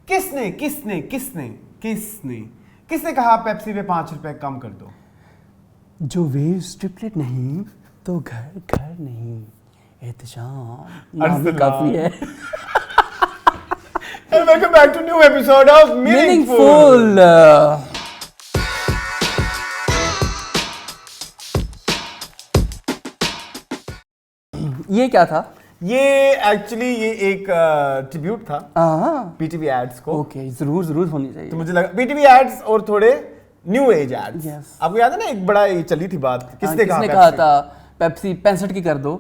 किसने किसने किसने किसने किसने कहा पेप्सी पे 5 रुपए कम कर दो? जो वेव्स ट्रिपलेट नहीं तो घर घर नहीं, एहतशाम नाम ही काफी है। And welcome back to new episode of Meaningful. ये क्या था? ये एक्चुअली ये एक ट्रिब्यूट था पीटीवी एड्स को। ओके, जरूर जरूर होनी चाहिए। तो मुझे लगा पीटीवी एड्स और थोड़े न्यू एज एड्स। Yes. आपको याद है ना एक बड़ा ये चली थी बात, किसने कहा था पेप्सी 65 की कर दो?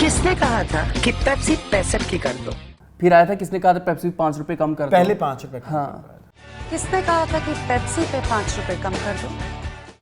किसने कहा था कि पेप्सी 65 की कर दो? फिर आया था किसने कहा था पेप्सी 5 रुपए कम कर दो? पहले 5 रुपए कम। हाँ। किसने कहा था कि पेप्सी पे 5 रुपए कम कर दो?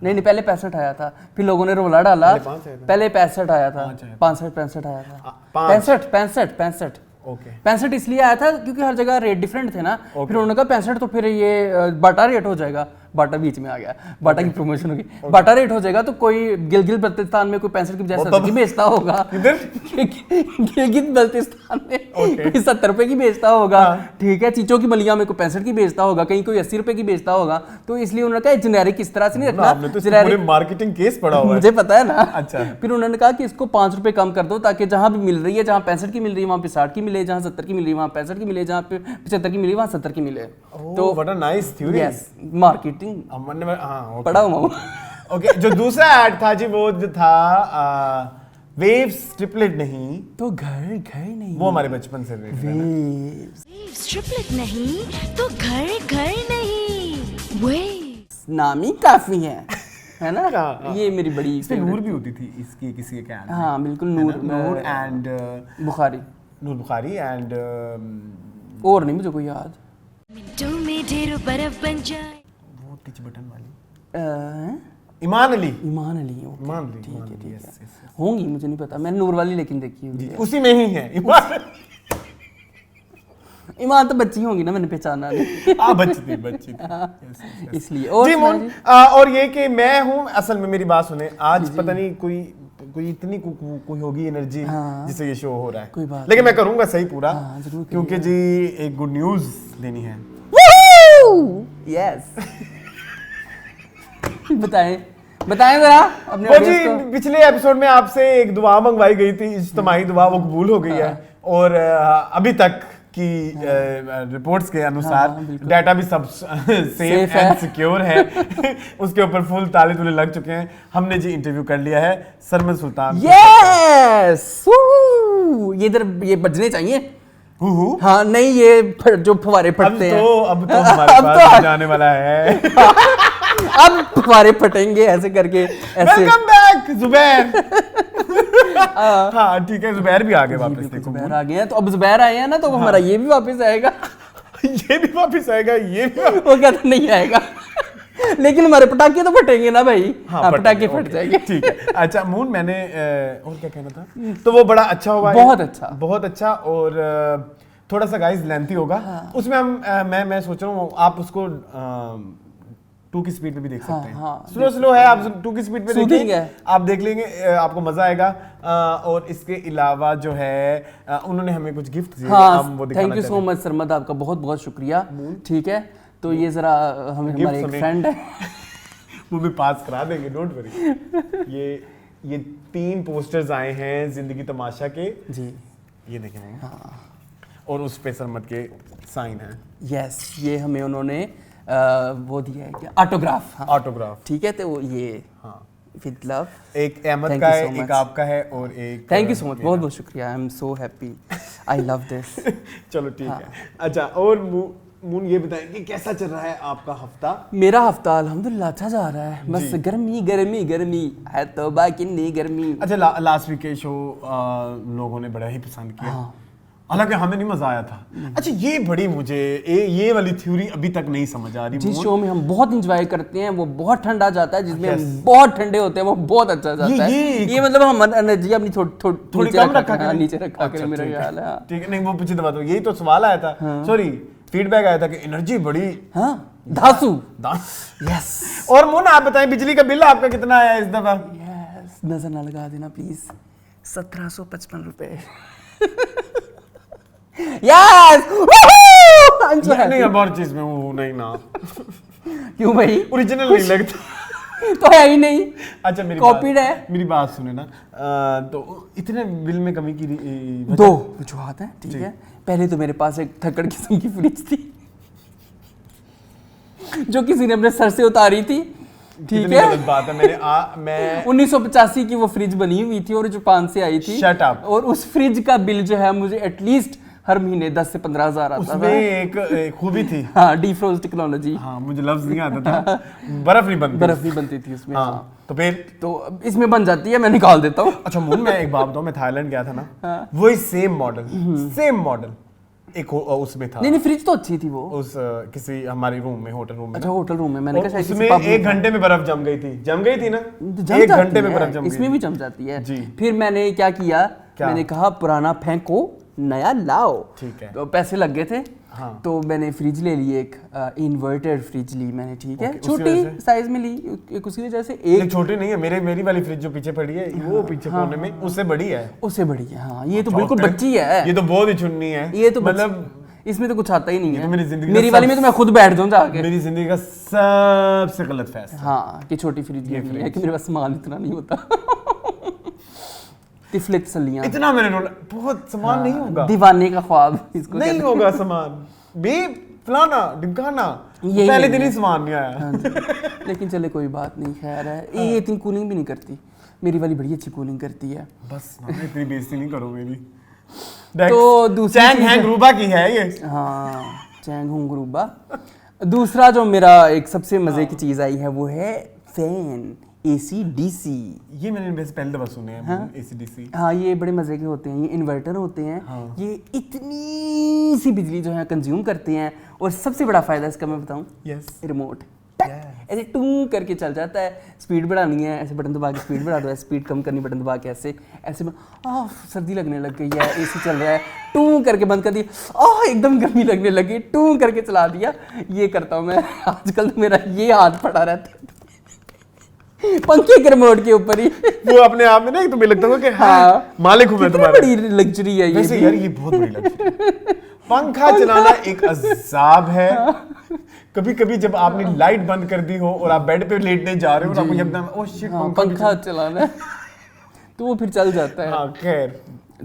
नहीं, पहले 65 आया था, फिर लोगों ने रोला डाला। पहले 65 आया था, 65 आया था, 65 ओके। 65 इसलिए आया था क्योंकि हर जगह रेट डिफरेंट थे ना। फिर उन्होंने कहा 65 तो फिर ये बाटा रेट हो जाएगा। बाटा बीच में आ गया, बाटा की प्रमोशन होगी। बाटा रेट हो जाएगा तो कोई गिलगित बल्तिस्तान में कोई 65 की बजाय 70 की बेचता होगा। गिलगित बल्तिस्तान में कोई 70 रुपए की बेचता होगा। ठीक है, चीचों की मलिया में कोई 65 की बेचता होगा, कहीं कोई 80 रुपए की बेचता होगा। तो इसलिए उन्होंने कहा जेनेरिक इस तरह से नहीं रखना। आपने तो पूरे मार्केटिंग केस पढ़ा हुआ है। मुझे पता है ना। अच्छा। फिर उन्होंने कहा कि इसको 5 रुपए कम कर दो ताकि जहां भी मिल रही है, जहां 65 की मिल रही है वहां पे 60 की मिले, जहां 70 की मिल रही है वहां 65 की मिले, जहां पे 75 की मिली वहां 70 की मिले। तो what a nice theory. Yes, marketing पढ़ा हूँ। ओके, जो दूसरा ऐड था जी वो जो था वेव्स ट्रिपलेट नहीं तो घर घर नहीं, वो हमारे बचपन से वेव्स ट्रिपलेट नहीं तो घर घर नहीं, वेव्स नाम ही काफी है ना। हाँ। ये मेरी बड़ी इसमें नूर भी होती थी इसकी किसी के ऐड में। हाँ बिल्कुल, नूर एंड बुखारी, नूर बुखारी एंड और नहीं मुझे कोई याद। मिनटों में ढेरों बर्फ बन जाए, वो टिच बटन वाली ईमान अली, ईमान अली, ठीक है। होंगी, मुझे नहीं पता, मैंने नूर वाली लेकिन देखी हुई है। उसी में ही है ईमान तो बच्ची होंगी ना, मैंने पहचाना नहीं। बच्ची थी। इसलिए। और जी मोन, और ये कि मैं हूँ असल में, मेरी बात सुने, आज पता नहीं कोई इतनी कोई होगी एनर्जी जिससे ये शो हो रहा है। कोई बात लेकिन मैं करूंगा सही पूरा, क्योंकि जी एक गुड न्यूज देनी है। यस। बताएं जरा अपने वो जी पिछले एपिसोड में आपसे एक दुआ मंगवाई गई थी, इज्तिमाई दुआ, वो कबूल हो गई है। और अभी तक की रिपोर्ट्स के अनुसार डाटा भी सब सेफ एंड सिक्योर है। उसके ऊपर फुल ताले तुले लग चुके हैं। हमने जी इंटरव्यू कर लिया है सरमद सुल्तान। यस, ये इधर ये बजने चाहिए। हाँ नहीं, ये जो फवारे फटते हैं अब तो हमारे पास जाने वाला है। अब फवारे फटेंगे ऐसे करके, ऐसे। Welcome back Zubair. हाँ ठीक है, जुबैर भी आ गए वापस। देखो जुबैर आ गए हैं, तो अब जुबैर आए हैं ना, तो हमारा ये भी वापस आएगा। ये भी वापस आएगा, ये भी वो कहता नहीं आएगा। लेकिन हमारे पटाखे तो फटेंगे ना भाई। हाँ, पटाखे फट जाएंगे। ठीक है। अच्छा मून, मैंने और क्या कहना था, तो वो बड़ा अच्छा हुआ, बहुत अच्छा। और थोड़ा सा गाइस लेंथी होगा। उसमें हम मैं सोच रहा हूँ आप उसको 2 की स्पीड पे भी देख सकते हैं। स्लो है, आप 2 की स्पीड पे देखेंगे, आप देख लेंगे, आपको मजा आएगा। और इसके अलावा जो है उन्होंने हमें कुछ गिफ्ट दिए, हम वो दिखाना thank you so much Sarmad, आपका बहुत बहुत शुक्रिया। ठीक है, तो ये जरा हमारे एक फ्रेंड है, वो भी पास करा देंगे, डोंट वरी। ये 3 पोस्टर्स आए हैं जिंदगी तमाशा के जी, ये देखें। और उस पे सरमद के साइन है। यस, ये हमें उन्होंने वो दिया है, क्या ऑटोग्राफ। ठीक है, तो ये विद लव, एक अहमद का है, एक आपका है, और एक थैंक यू सो मच, बहुत बहुत शुक्रिया। I am so happy, I love this. चलो ठीक है। अच्छा, और मून ये बताएं कि कैसा चल रहा है आपका हफ्ता? मेरा हफ्ता अल्हम्दुलिल्लाह अच्छा जा रहा है, बस गर्मी है तो बाकी नहीं गर्मी। अच्छा, लास्ट वीक के शो लोगों ने बड़ा ही पसंद किया, हालांकि हमें नहीं मजा आया था। अच्छा, ये बड़ी मुझे ये वाली थ्योरी अभी तक नहीं समझ आ रही। जिस शो में हम बहुत एंजॉय करते हैं वो बहुत ठंडा जाता है, जिसमें हम बहुत ठंडे होते हैं वो बहुत अच्छा जाता है। ये मतलब हम एनर्जी अपनी थोड़ी कम नीचे रखा करें, मेरा ख्याल है। ठीक है, नहीं वो पीछे दबा दो। यही तो सवाल आया था, सॉरी फीडबैक आया था कि एनर्जी बड़ी धांसू। यस। और मोना आप बताएं, बिजली का बिल आपका कितना आया इस दफा? यस, नजर ना लगा देना प्लीज। 1755 रुपए। यस आई एम सो नहीं हैप्पी। अब और चीज में हूँ नहीं ना, क्यों भाई? ओरिजिनल नहीं लगता। तो है ही नहीं। अच्छा मेरी Copied बात, है। मेरी बात सुने ना, तो इतने बिल में कमी की वजह- दो वजूहत हैं, ठीक है। पहले तो मेरे पास एक थक्कड़ किस्म की फ्रिज थी जो किसी ने अपने सर से उतारी थी, ठीक कितनी है। गलत बात है। मैं 1985 की वो फ्रिज बनी हुई थी और जापान से आई थी। Shut up. और उस फ्रिज का बिल जो है मुझे एटलीस्ट हर महीने 10 से 15 हजार आता उसमें था। एक खूबी थी, हाँ, डीफ्रोज टेक्नोलॉजी। हाँ मुझे लफ्ज नहीं आता था, बर्फ नहीं बनती। बर्फ भी बनती थी उसमें। हाँ। हाँ तो फिर तो अब इसमें बन जाती है, मैं निकाल देता हूँ। अच्छा मून, मैं एक बात बताऊं, मैं थाईलैंड गया था ना, वही सेम मॉडल एक उसमें था। नहीं फ्रिज तो अच्छी थी वो। उस किसी हमारी रूम में, होटल रूम में अच्छा ना। होटल रूम में, मैंने और कहा शायद उसमें किसी pub में 1 था। घंटे में बर्फ जम गई थी ना, जम 1 जाती घंटे में है, बर्फ जम गई इसमें थी। भी जम जाती है। जी। फिर मैंने क्या किया, क्या? मैंने कहा पुराना फेंको नया लाओ। ठीक है। तो पैसे लग गए थे। हाँ। तो मैंने फ्रिज ले ली, एक इन्वर्टेड फ्रिज ली मैंने, ठीक है। ओके, उसकी वजह छोटी से? साइज में ली, एक उसकी वजह से नहीं एक छोटी नहीं है, मेरी वाली फ्रिज जो पीछे पड़ी है वो पीछे कोने में, उससे बड़ी है। उससे बड़ी है। हाँ ये तो बिल्कुल बच्ची ये है। तो बहुत ही चुन्नी है। ये तो मतलब इसमें तो कुछ आता ही नहीं ये है। तो मेरी जिंदगी का मेरी वाली सब- में तो मैं खुद बैठ जाऊँ जाके। मेरी जिंदगी का सबसे गलत फैसला। हाँ कि छोटी फ्रिज ये ये है फ्रिज। कि मेरे पास सामान इतना नहीं होता। तिफले तसल्लियाँ, इतना मैंने रोला, बहुत सामान नहीं होगा, दीवाने का ख्वाब इसको नहीं कहते हैं। होगा सामान भी, फलाना ढिमकाना, यही पहले नहीं दिन ही है। सामान नहीं आया। हाँ जी। लेकिन चले कोई बात नहीं, खैर है। ये इतनी कूलिंग भी नहीं करती, मेरी वाली बड़ी अच्छी कूलिंग करती है। बस ना, इतनी बेइज्जती नहीं करो मेरी। तो दूसरी चैंग चीज़ हैंग है- रूबा की है ये। हाँ चैंग हूँ गुरुबा। दूसरा जो मेरा एक सबसे मजे की चीज आई है वो है फैन, AC/DC। ये मैंने वैसे पहले दफा सुने हैं, AC/DC। हाँ ये बड़े मजे के होते हैं, ये इन्वर्टर होते हैं। हाँ। ये इतनी सी बिजली जो है कंज्यूम करते हैं, और सबसे बड़ा फायदा इसका मैं बताऊं, यस। रिमोट ऐसे टूं करके चल जाता है। स्पीड बढ़ानी है, ऐसे बटन दबा के स्पीड बढ़ा दो, स्पीड कम करनी बटन दबा के ऐसे ऐसे सर्दी लगने लग गई है, AC चल रहा है, टूं करके बंद कर दिया, एकदम गर्मी लगने लगी, टूं करके चला दिया। ये करता हूँ मैं आजकल, तो मेरा ये हाथ पड़ा रहता है पंखे के रिमोट के ऊपर ही। वो अपने आप में ना तुम्हें लगता होगा कि हाँ हाँ। मालिक हूं मैं कितनी तुम्हारा। बड़ी लग्जरी है वैसे ये यार ये बहुत बड़ी लग्जरी। पंखा चलाना एक अजाब है। कभी कभी जब आपने लाइट बंद कर दी हो और आप बेड पे लेटने जा रहे हो और आपको एकदम ओह शिट हाँ, पंखा भी पंखा चलाना है तो वो फिर चल जाता है। हाँ खैर,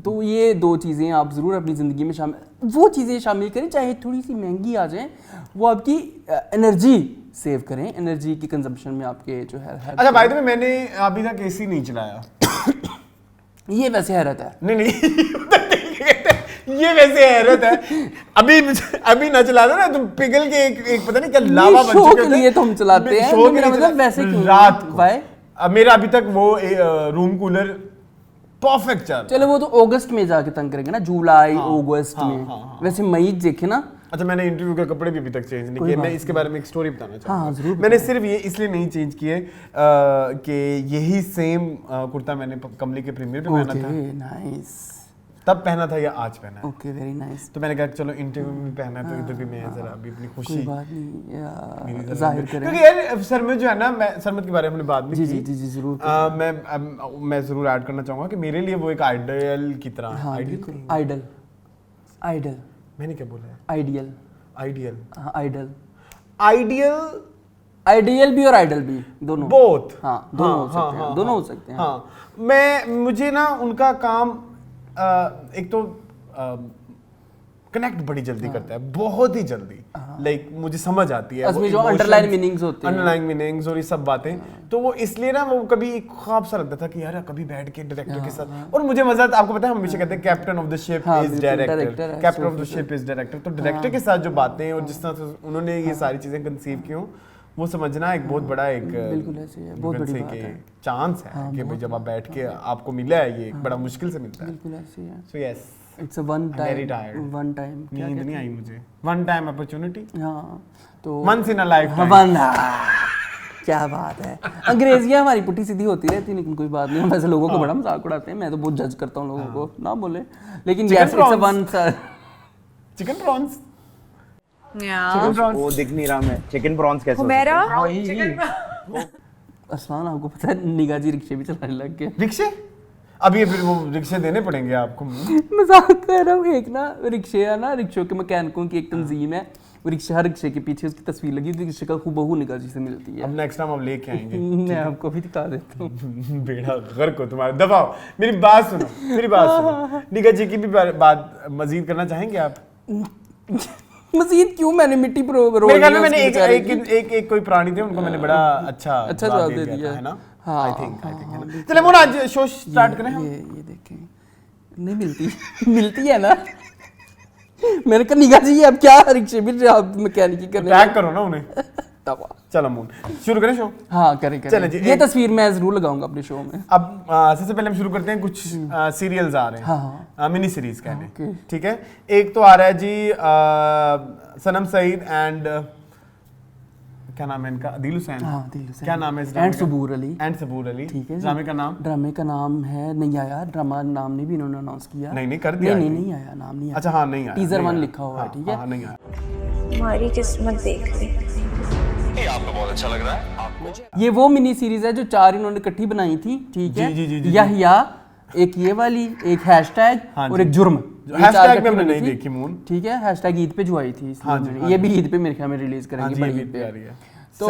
तो ये 2 चीज़ें आप ज़रूर अपनी ज़िंदगी में शामिल, वो चीज़ें शामिल करें चाहे थोड़ी सी महंगी आ जाएं, वो आपकी एनर्जी सेव करें, एनर्जी की कंजम्पशन में आपके जो है अच्छा भाई तो मैंने अभी तक AC नहीं चलाया। ये वैसे हैरत है। नहीं ये वैसे हैरत है। अभी ना चला दो ना तुम, पिघल के एक पता नहीं क्या लावा बन शो चुके के होते हैं। लिए तो हम चलाते हैं, शो के मेरा लिए मतलब चला- वैसे क्यों? रात को। Why? अब मेरा अभी तक वो रूम कूलर परफेक्ट चल रहा है। चलो वो तो अगस्त में जाके तंग करेंगे ना, जुलाई अगस्त हाँ, में। हाँ, वैसे मई देखे ना। अच्छा मैंने इंटरव्यू के कपड़े भी अभी तक चेंज नहीं कोई किए। बात मैं इसके बारे में एक स्टोरी बताना चाहूँगा। हाँ, ज़रूर मैंने सिर्फ ये इसलिए नहीं चेंज किए कि यही सेम कुर्ता मैंने कमली के प्रीमियर पे पहना था, ओके नाइस, तब पहना था या आज पहना है। Okay very nice. तो मैंने कहा चलो इंटरव्यू में पहना है तो इधर भी मैं जरा अभी अपनी खुशी कोई बात मेरी नहीं, जरा- जाहिर करें। क्योंकि यार सरमद जो है ना, मैं सरमद के बारे में हमने बात नहीं जी की। जी जी जी जरूर। मैं जरूर ऐड करना चाहूंगा कि मेरे लिए वो एक आइडियल की तरह है। हाँ आइडियल बिल्कुल, आइडल, आइडल, मैंने क्या बोला है? आइडियल, आइडियल, हाँ आइडल, आइडियल, आइडियल भी और आइडल भी दोनों। बोथ। हाँ दोनों हो सकते हैं, दोनों हो सकते हैं। हाँ मुझे ना उनका काम एक तो कनेक्ट बड़ी जल्दी करता है, बहुत ही जल्दी। लाइक मुझे समझ आती है उसमें जो अंडरलाइन मीनिंग्स होते हैं, अंडरलाइन मीनिंग्स और ये सब बातें। तो वो इसलिए ना वो कभी एक ख्वाब सा लगता था कि यार कभी बैठ के डायरेक्टर के साथ, और मुझे मजा आता, आपको पता है हम हमेशा कहते हैं कैप्टन ऑफ द शिप हाँ, इज बिल्कुल, डायरेक्टर, डायरेक्टर है, कैप्टन ऑफ द बिल्कुल। Ship is director. तो डायरेक्टर के साथ जो बातें और जिस तरह से उन्होंने ये सारी चीजें कंसीव की हों, वो समझना एक बहुत बड़ा एक बिल्कुल ऐसे है, बहुत बड़ी बात है। चांस है कि भाई जब आप बैठ के आपको मिला है, ये बड़ा मुश्किल से मिलता है। बिल्कुल ऐसे है। So yes, it's a one very time, tired. One time, नींद नहीं आई मुझे, वन टाइम अपॉर्चुनिटी, हाँ तो once in a lifetime. One, क्या बात है। अंग्रेजियाँ हमारी पुट्टी सीधी होती रहती, लेकिन कोई बात नहीं, हम वैसे लोगों को बड़ा मजाक उड़ाते हैं, मैं तो बहुत जज करता हूँ लोगों को, ना बोले, लेकिन Chicken yes it's a prawns. One sir. Chicken prawns, Yeah. वो दिख नहीं रहा, मैं चिकन प्रॉन्स कैसे हो Humera? अरसलान आपको पता है निगाजी रिक्शे भी चलाने लग गए। रिक्शे? अब ये फिर वो रिक्शे देने पड़ेंगे आपको। मजाक कर रहा हूँ। एक ना रिक्शे है ना, रिक्शों के मैकेनिकों की एक तंजीम है, वो रिक्शा, हर रिक्शे के पीछे उसकी तस्वीर लगी होती है, शक्ल हूबहू निकाल जिसे मिलती है। अब नेक्स्ट टाइम आप लेके आएंगे। मैं आपको भी दिखा देता हूँ। बेड़ा गर्क हो तुम्हारा। दबाओ, मेरी बात सुनो, मेरी बात सुनो। निका जी की भी बात मजीद करना चाहेंगे आप? मजीद क्यों? मैंने मिट्टी पर मेरे ख्याल में मैंने एक कोई प्राणी थे, उनको मैंने बड़ा अच्छा जवाब दे दिया है ना। हाँ, आई थिंक चले मोना आज शो स्टार्ट करें हम। ये देखें, नहीं मिलती मिलती है ना। मैंने कहा निगाह जी अब क्या रिक्शे भी आप मैकेनिकी करने टैग करो ना उन्हें। तवा। चलो मून शुरू करें शो। हाँ करें चलें जी, ये तस्वीर मैं जरूर लगाऊंगा अपने शो में। अब सबसे पहले हम शुरू करते हैं, कुछ सीरियल्स आ रहे हैं, मिनी सीरीज कहने, ठीक है। एक तो आ रहा है जी सनम सईद एंड क्या नाम है इनका, दिल हुसैन। हाँ, दिल हुसैन। क्या नाम है इस एंड सबूर अली। एंड सबूर अली, ठीक है। ड्रामे का नाम? ड्रामे का नाम है, नहीं आया ड्रामा नाम, नहीं भी इन्होंने अनाउंस किया। नहीं कर दिया। नहीं आया, नाम नहीं आया। अच्छा हाँ नहीं आया, टीजर 1 लिखा हुआ है, ठीक है। हाँ नहीं आया। हमारी किस्मत देख ली। आपको बहुत अच्छा लग रहा है आपको। ये वो मिनी सीरीज है जो 4 इन्होंने इकट्ठी बनाई थी, ठीक है। यहिया, एक ये वाली, एक हैशटैग और एक जुर्म। हैशटैग में हमने नहीं देखी मून, ठीक है। हैशटैग ईद पे जो आई थी, ये भी ईद पे मेरे ख्याल में रिलीज करेंगे, बड़ी ईद पे आ रही है। तो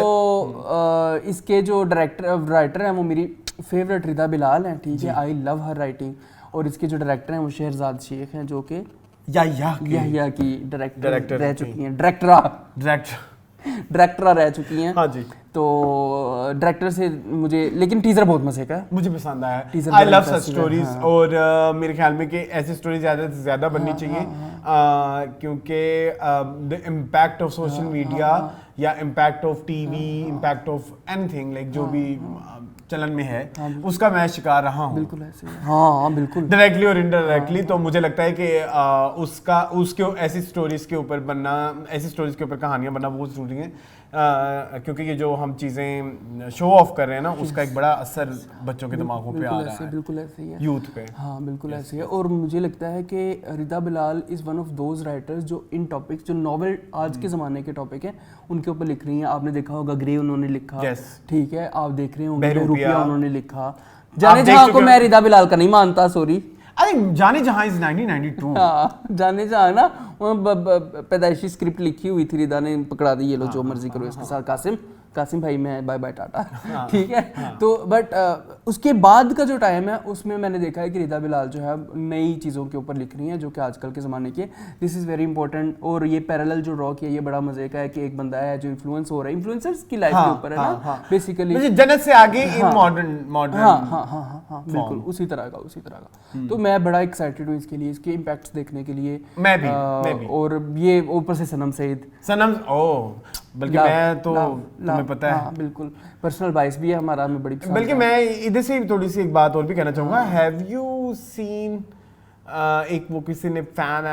इसके जो राइटर हैं वो मेरी फेवरेट रिदा बिलाल हैं, ठीक है। I love her writing. और इसके जो डायरेक्टर हैं वो शहरजाद शेख हैं, जो कि यहिया की डायरेक्टर रह चुकी हैं, डायरेक्टर रह चुकी हैं। हाँ जी। तो डायरेक्टर से मुझे, लेकिन टीजर बहुत मजे का है, मुझे पसंद आया। I love such stories. और मेरे ख्याल में कि ऐसी स्टोरी ज़्यादा से ज़्यादा बननी चाहिए, क्योंकि the impact of social media या impact of TV, impact of anything like जो भी चलन में है, उसका मैं शिकार रहा हूँ। बिल्कुल ऐसे। हाँ बिल्कुल, डायरेक्टली और इनडायरेक्टली। तो मुझे लगता है कि उसके ऐसी स्टोरीज के ऊपर बनना, ऐसी स्टोरीज के ऊपर कहानियाँ बनना बहुत ज़रूरी है, क्योंकि ये जो हम चीज़ें शो ऑफ कर रहे हैं ना, उसका एक बड़ा असर बच्चों के दिमागों पे आ रहा है, बिल्कुल ऐसे ही है, यूथ पे। हाँ बिल्कुल ऐसे है। और मुझे लगता है कि Rida Bilal is one of those writers जो इन टॉपिक्स, जो नॉवेल आज के ज़माने के टॉपिक हैं, उनके ऊपर लिख रही हैं। आपने देखा होगा ग्रे उन्होंने लिखा, ठीक है। आप देख रहे होंगे रुपया उन्होंने लिखा। जाने जहाँ को मैं रिदा बिलाल का नहीं मानता, सॉरी। अरे जाने जहाँ इज 1992। हाँ, जाने जहाँ ना पैदाइशी स्क्रिप्ट लिखी हुई थी, रिदा ने पकड़ा दी, ये लो जो मर्जी करो इसके साथ, कासिम भाई मैं बाय बाय टाटा, ठीक है। तो बट उसके बाद का जो टाइम है उसमें मैंने देखा है कि रिदा बिलाल जो है नई चीज़ों के ऊपर लिख रही हैं, जो कि आजकल के ज़माने के, दिस इज़ वेरी इंपॉर्टेंट। और ये पैरेलल जो ड्रॉ किया, ये बड़ा मजे का है कि एक बंदा है जो इन्फ्लुएंस हो रहा है, इन्फ्लुएंसर्स की लाइफ के ऊपर है ना, बेसिकली जन्नत से आगे इन मॉडर्न। हाँ बिल्कुल उसी तरह का। तो मैं बड़ा एक्साइटेड हूँ इसके लिए, इसके इम्पैक्ट्स देखने के लिए। मैं भी। और ये ऊपर से सनम सईद, बल्कि मैं तो तुम्हें पता है, हाँ बिल्कुल पर्सनल बाइस भी है हमारा, हमें बड़ी पसंद। बल्कि मैं इधर से थोड़ी सी एक बात और भी कहना चाहूँगा। हैव यू सीन एक वो किसी ने फैन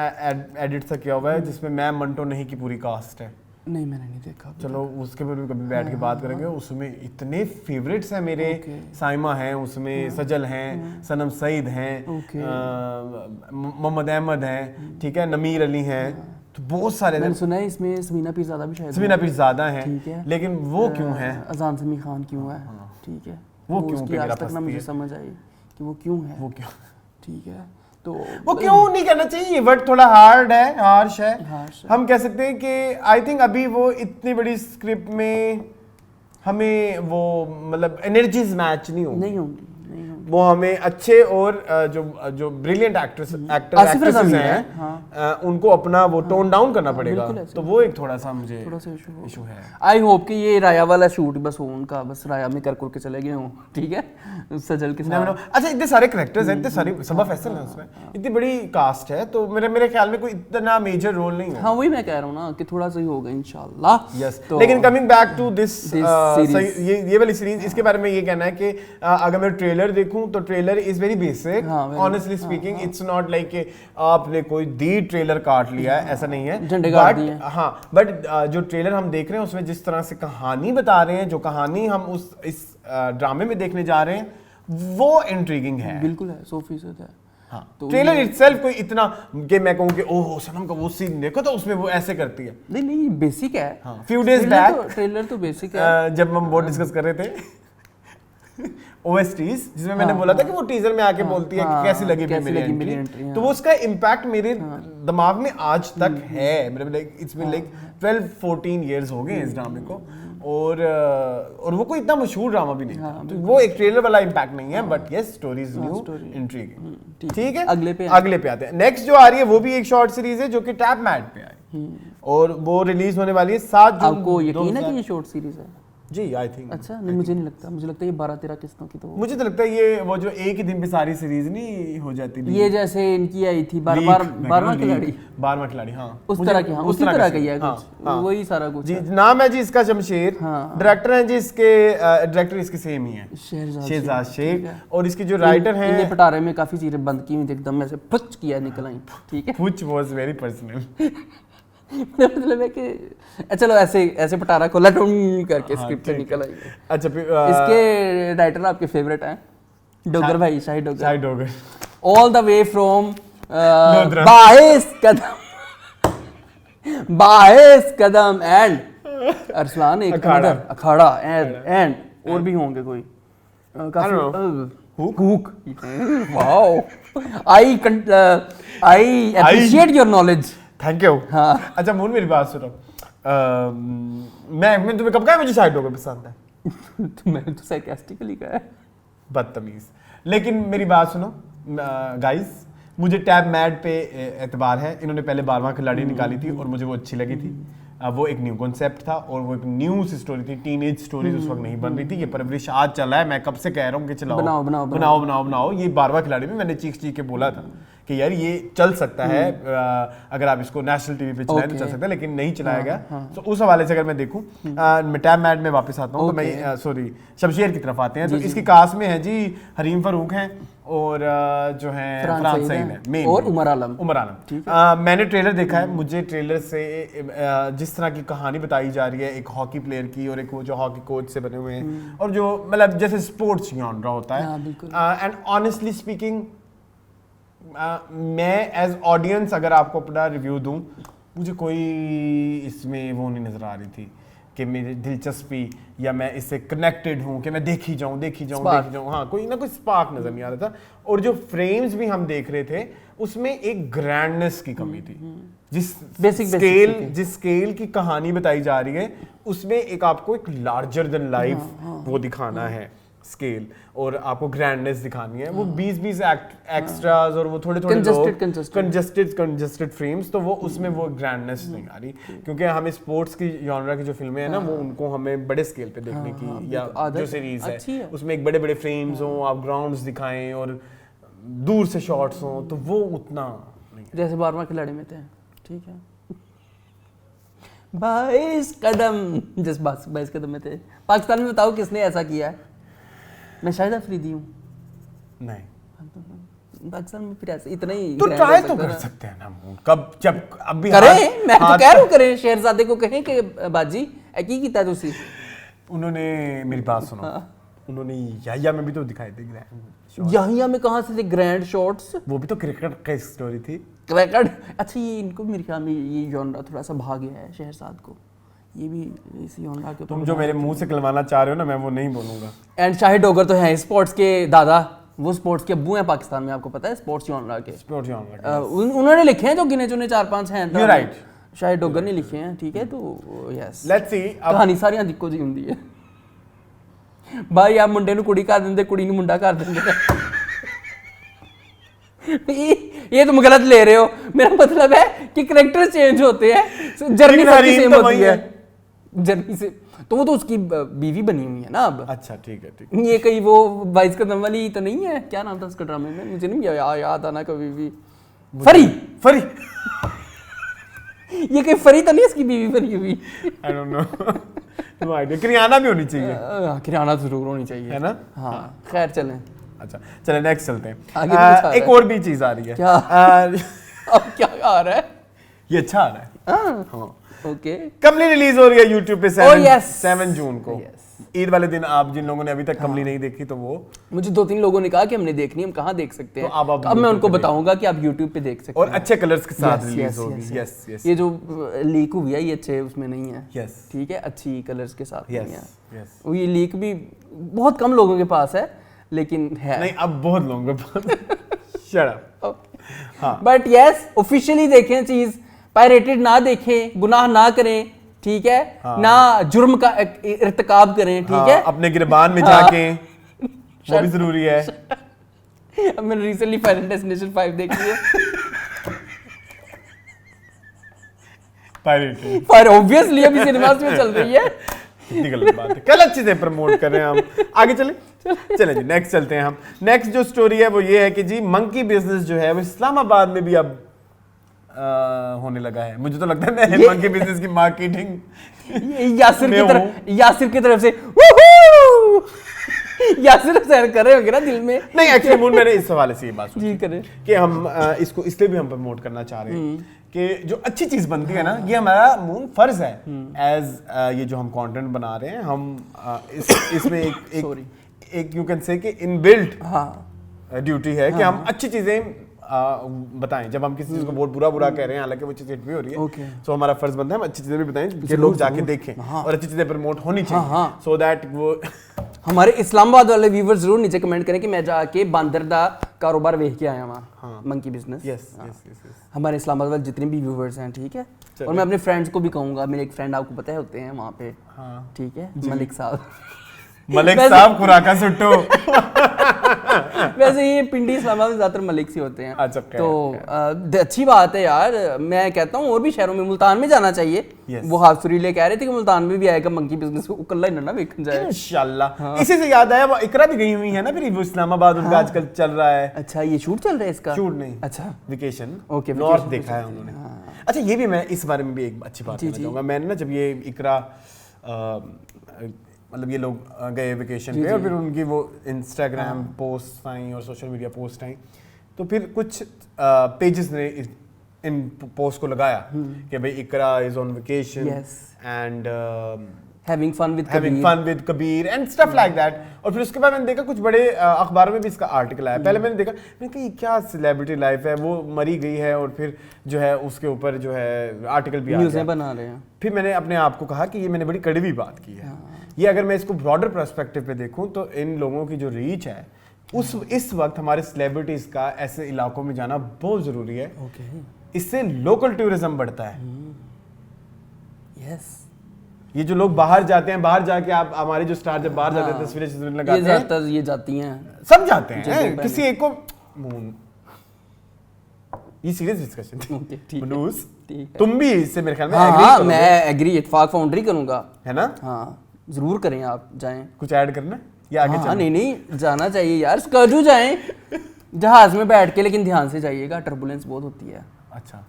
एडिट सा किया हुआ है जिसमें मैं मंटो नहीं की पूरी कास्ट है? नहीं मैंने नहीं देखा। चलो उसके ऊपर भी कभी बैठ के बात करेंगे। उसमें इतने फेवरेट्स हैं मेरे, साइमा हैं उसमें, सजल हैं, सनम सईद हैं, मोहम्मद अहमद हैं, ठीक है, नमीर अली हैं, तो बहुत सारे। मैंने सुना है इसमें समीना पीरज़ादा भी शायद, समीना पीरज़ादा हैं, ठीक है। लेकिन वो क्यों है? अजान समी खान क्यों है, ठीक है, वो क्यों उसकी आज तक ना मुझे समझ आई कि वो क्यों है, वो क्यों, ठीक है। तो वो क्यों नहीं करना चाहिए, ये वर्ड थोड़ा हार्ड है, हार्श है। हम कह सकते हैं कि आई थिंक अभी वो इतनी बड़ी स्क्रिप्ट में हमें वो मतलब एनर्जीज मैच नहीं होंगी। वो हमें अच्छे और जो ब्रिलियंट एक्ट्रेसेस हैं, उनको अपना वो टोन डाउन करना पड़ेगा। तो वो एक थोड़ा सा मुझे इशू है। आई होप कि ये राया वाला शूट बस हो उनका, बस राया में कर के चले गए हों, ठीक है, सजल के साथ। अच्छा इतने सारे कैरेक्टर्स हैं, इतने सारे सबा फैसल हैं उसमें, इतनी बड़ी कास्ट है, तो मेरे ख्याल में कोई इतना मेजर रोल नहीं है। हाँ वही मैं कह रहा हूँ ना कि थोड़ा सा ही होगा इंशाल्लाह। यस, लेकिन कमिंग बैक टू दिस ये वाली सीरीज, इसके बारे में ये कहना है कि अगर मैं ट्रेलर देखूं तो trailer is very basic, honestly speaking. It's not like कि आपने कोई दी ट्रेलर काट लिया है, ऐसा नहीं है। बट जो ट्रेलर हम देख रहे हैं उसमें जिस तरह से कहानी बता रहे हैं, जो कहानी हम इस ड्रामे में देखने जा रहे हैं, वो इंट्रीगिंग है। बिल्कुल है, 100% है। हाँ, तो ट्रेलर इटसेल्फ कोई इतना कि मैं कहूँ कि ओह सनम का वो सीन देखो तो उसमें वो ऐसे करती है, नहीं बेसिक है। फ्यू डेज बैक ट्रेलर तो बेसिक है, जब हम वो डिस्कस कर रहे थे OSTs जिसमें मैंने बोला था कि वो टीजर में आके बोलती है कि कैसी लगी मेरी एंट्री, तो वो उसका इम्पैक्ट मेरे दिमाग में आज तक है। मेरे like it's been like 12-14 years हो गए इस ड्रामे को, और वो कोई इतना मशहूर ड्रामा भी नहीं था, तो वो एक ट्रेलर वाला इम्पैक्ट नहीं है, but yes story is new, intriguing. ठीक है, अगले पे आते हैं। नेक्स्ट जो आ रही है वो भी एक शॉर्ट सीरीज है जो कि टैब मैट पे आई, और वो रिलीज होने वाली है 7 जून। आपको यकीन है कि ये शॉर्ट सीरीज है? जी आई थिंक। अच्छा, नहीं मुझे नहीं लगता, मुझे लगता है ये 12-13 किस्तों की। तो मुझे तो लगता है ये वो जो एक ही दिन पे सारी सीरीज नहीं हो जाती, ये जैसे इनकी आई थी 12वां खिलाड़ी, 12वां खिलाड़ी, हाँ उस तरह की, हाँ उसी तरह का ही है कुछ, वही सारा कुछ। जी नाम है जी इसका शमशेर, डायरेक्टर हैं जी इसके, डायरेक्टर इसके सेम ही है, शहजाद शेख, और इसकी जो राइटर हैं, इन्हें पटारे में काफी चीजें बंद की हुई थी, एकदम ऐसे पुच किया निकल आई। ठीक है, पुच वाज वेरी पर्सनल। मतलब है कि चलो ऐसे पटारा खोला करके स्क्रिप्ट से निकल आई। अच्छा, इसके राइटर आपके फेवरेट हैं? डोगर भाई, Shahid Dogar, all the way from बाहिस कदम एंड अरसलान एक अखाड़ा एंड और भी होंगे कोई हुक। Wow, I appreciate your knowledge, thank you. हाँ अच्छा मून, मेरी बात सुनो, मैं तुम्हें कब कहा मुझे शाहिद डोगर पसंद है? तो मैंने तो sarcastically कहा है। बदतमीज। लेकिन मेरी बात सुनो गाइस, मुझे टैब मैट पे एतबार है, इन्होंने पहले 12वां खिलाड़ी निकाली थी और मुझे वो अच्छी लगी थी। वो एक न्यू कॉन्सेप्ट था और वो एक न्यू सी स्टोरी थी, टीनेज स्टोरीज उस वक्त नहीं बन रही थी। ये परवरिश आज चला है, मैं कब से कह रहा हूँ कि चलाओ बनाओ। ये 12वां खिलाड़ी में मैंने चीख के बोला था कि यार ये चल सकता है, अगर आप इसको नेशनल टीवी पे चलाएं तो चल सकता है, लेकिन नहीं चलाया गया। तो उस हवाले से अगर मैं देखूं, मैं टैब मैट में वापस आता हूं, तो मैं सॉरी शमशेर की तरफ आते हैं। तो इसकी कास्ट में है जी हरीम फारूक हैं और जो है फरहान सईद है मेन, और उमर आलम। मैंने ट्रेलर देखा है, मुझे ट्रेलर से जिस तरह की कहानी बताई जा रही है, एक हॉकी प्लेयर की और एक वो जो हॉकी कोच से बने हुए हैं, और जो मतलब जैसे स्पोर्ट्स जॉनरा होता है, एंड ऑनेस्टली स्पीकिंग मैं एज ऑडियंस अगर आपको अपना रिव्यू दूं, मुझे कोई इसमें वो नहीं नजर आ रही थी कि मेरी दिलचस्पी या मैं इससे कनेक्टेड हूं कि मैं देखी जाऊं। हाँ, कोई ना कोई स्पार्क नजर नहीं आ रहा था। और जो फ्रेम्स भी हम देख रहे थे उसमें एक ग्रैंडनेस की कमी थी। जिस स्केल की कहानी बताई जा रही है उसमें एक आपको एक लार्जर देन लाइफ वो दिखाना है स्केल, और आपको ग्रैंडनेस दिखानी है। वो 20 एक्स्ट्रास और वो थोड़े कंजस्टेड फ्रेम्स, तो वो उसमें वो ग्रैंडनेस नहीं आ रही, क्योंकि हमें स्पोर्ट्स की जॉनरा की जो फिल्में हैं ना, वो उनको हमें बड़े स्केल पे देखने की, या जो सीरीज है उसमें एक बड़े फ्रेम्स हों, आप ग्राउंड्स दिखाएं और दूर से शॉट्स हों, तो वो उतना नहीं। जैसे 12वां खिलाड़ी में थे, ठीक है, 22 कदम, जिस 22 कदम में थे। पाकिस्तान में बताओ किसने ऐसा किया है? मैं शायद अफरीदी हूँ। नहीं, पाकिस्तान में फिर ऐसे इतना ही तो ट्राई तो कर सकते हैं ना, कब जब अभी करें, मैं तो कह रहा हूँ करें, शेरजादे को कहें कि बाजी की कीता तुसी। उन्होंने मेरी बात सुनो, उन्होंने याहिया में भी तो दिखाए थे ग्रैंड। याहिया में कहाँ से थे ग्रैंड शॉट्स? वो भी तो क्रिकेट की स्टोरी थी। क्रिकेट, अच्छा, ये इनको मेरे ख्याल में ये जॉनरा थोड़ा सा भाग गया है शहरजाद को, ये भी इसी जॉनरा के। तुम जो मेरे मुंह से कलवाना चाह रहे हो ना, मैं वो नहीं बोलूंगा। एंड शाहिद डोगर तो हैं स्पोर्ट्स के दादा, वो स्पोर्ट्स के अब्बू हैं पाकिस्तान में, आपको पता है, स्पोर्ट्स जॉनरा के। उन्होंने लिखे हैं जो गिने चुने 4-5 हैं, राइट, शाहिद डोगर ने लिखे हैं, ठीक है। तो यस, लेट्स सी, कहानी सारियां दिक्को जी हुंदी है भाई, आप मुंडे ਨੂੰ ਕੁੜੀ ਕਰ ਦਿੰਦੇ, ਕੁੜੀ ਨੂੰ ਮੁੰਡਾ ਕਰ ਦਿੰਦੇ। ये तुम गलत ले रहे हो, मेरा मतलब है कि कैरेक्टर चेंज होते हैं, जर्नी सबकी सेम होती है, जर्नी से। तो वो तो उसकी बीवी बनी हुई है ना अब। अच्छा, ठीक है। ये कहीं वो 22 कदम वाली तो नहीं है, क्या नाम था उसका ड्रामे में, मुझे नहीं याद आना कभी भी। फरी ये कहीं फरी तो नहीं इसकी बीवी बनी हुई? I don't know idea. Kirana भी होनी चाहिए, किरियाना जरूर होनी चाहिए, है ना। हाँ, खैर चलें। अच्छा चलें, नेक्स्ट चलते हैं। एक और भी चीज आ रही है। क्या? अब क्या आ रहा है? ये अच्छा आ रहा है। हाँ, ओके। कमली रिलीज हो रही है YouTube पे 7 जून को। ईद वाले दिन आप जिन लोगों ने अभी तक कमली नहीं देखी, तो वो मुझे 2-3 लोगों ने कहा कि हमने देखनी, हम कहाँ देख सकते हैं, तो अब मैं उनको बताऊंगा कि आप YouTube पे देख सकते हैं, और अच्छे कलर्स के साथ रिलीज होगी। यस, ये जो लीक हुई है ये अच्छे उसमें नहीं है। यस, ठीक है, अच्छी कलर्स के साथ नहीं है। यस, ये लीक भी बहुत कम लोगों के पास है, लेकिन है नहीं, अब बहुत लोगों को शट अप। हाँ। बट यस, ऑफिशियली देखें चीज, पायरेटेड ना देखें, गुनाह ना करें, ठीक है, ना जुर्म का इर्तिकाब करें, ठीक है, अपने गिरबान में जाके वो भी जरूरी है। अब मैंने रिसेंटली फाइनल डेस्टिनेशन 5 देखी है। पायरेटेड पर ऑब्वियसली अभी सिनेमास में चल रही है। कितनी गलत बात है, गलत चीजें प्रमोट कर रहे हैं हम। आगे चले जी, नेक्स्ट चलते हैं हम। नेक्स्ट जो स्टोरी है वो ये है कि जी मंकी बिजनेस जो है वो इस्लामाबाद में भी अब होने लगा है। मुझे तो लगता है मैं मंकी बिजनेस की मार्केटिंग यासिर की तरफ से वूहू! यासिर हुसैन कर रहे होंगे ना दिल में। नहीं, एक्चुअली मून मैंने इस हवाले से ये बात सोची जी करें कि हम इसको इसलिए भी हम प्रमोट करना चाह रहे हैं कि जो अच्छी चीज बनती है ना, ये हमारा मून फर्ज है एज ये जो हम कंटेंट बना रहे हैं, हम इसमें एक यू कैन से कि इनबिल्ट ड्यूटी है कि हम अच्छी चीजें बताएं। जब हम किसी चीज को बहुत बुरा कह रहे हैं, हालांकि वो चीज हिट भी हो रही है, तो हमारा फर्ज बनता है हम अच्छी चीजें भी बताएं कि लोग जाके देखें और अच्छी चीजें प्रमोट होनी चाहिए, सो दैट वो हमारे इस्लामाबाद वाले व्यूअर्स जरूर नीचे कमेंट करें कि मैं जाके बांदर दा कारोबार वेख के आया वहाँ, मंकी बिजनेस। यस हमारे इस्लामाबाद वाले जितने भी व्यूअर्स हैं, ठीक है, और मैं अपने फ्रेंड्स को भी कहूंगा, मेरे एक फ्रेंड आपको पता है होते हैं वहाँ पे, ठीक है, मलिक साहब खुराका सुट्टो। वैसे ये पिंडी इस्लामाबाद में ज्यादातर मलिक से होते हैं। अच्छा, तो अच्छी बात है यार, मैं कहता हूँ और भी शहरों में, मुल्तान में जाना चाहिए। वो हाफ सुरीले कह रहे थे कि मुल्तान में भी आएगा मंकी बिजनेस, कल्ला ही ना वेखन जाए इंशाल्लाह। इसी से याद आया, वो इकरा भी गई हुई है ना, फिर वो इस्लामाबाद उनका आजकल चल रहा है। अच्छा, ये शूट चल रहा है इसका? शूट नहीं, अच्छा, वेकेशन। ओके, नॉर्थ देखा है उन्होंने। अच्छा, ये भी मैं इस बारे में भी एक अच्छी बात कहना चाहूंगा। मैंने ना जब ये इकरा मतलब ये लोग गए वेकेशन पे और फिर उनकी वो इंस्टाग्राम पोस्ट आई और सोशल मीडिया पोस्ट आई, तो फिर कुछ पेजेस ने इन पोस्ट को लगाया कि भाई Iqra is on vacation and having fun with Kabir and stuff like that. और फिर उसके बाद मैंने देखा कुछ बड़े अखबारों में भी इसका आर्टिकल आया। पहले मैंने देखा, मैंने कहा ये क्या सेलिब्रिटी लाइफ है, वो मरी गई है और फिर जो है उसके ऊपर जो है आर्टिकल भी आ गया, बना रहे हैं। फिर मैंने अपने आप को कहा कि ये मैंने बड़ी कड़वी बात की है। ये अगर मैं इसको ब्रॉडर पर्सपेक्टिव पे देखूं तो इन लोगों की जो रीच है इस वक्त हमारे सेलिब्रिटीज का ऐसे इलाकों में जाना बहुत जरूरी है। इससे लोकल टूरिज्म बढ़ता है। यस, ये जो लोग बाहर जाते हैं, बाहर जाके आप हमारे जो स्टार जब बाहर जाते हैं तस्वीरें लगाते हैं, ये जाती हैं, सब जाते हैं, किसी एक को ये सीरियस डिस्कशन मनूस, तुम भी इससे मेरे ख्याल में एग्री करोगे? मैं एग्री, इत्तेफाक फाउंड्री करूंगा, है ना? हाँ, जरूर करें, आप जाएं। कुछ ऐड करना या आगे चलना? नहीं, जाना चाहिए यार, स्कर्जू जाएं जहाज में बैठ के, लेकिन ध्यान से जाइएगा, टर्बुलेंस बहुत होती है। अच्छा,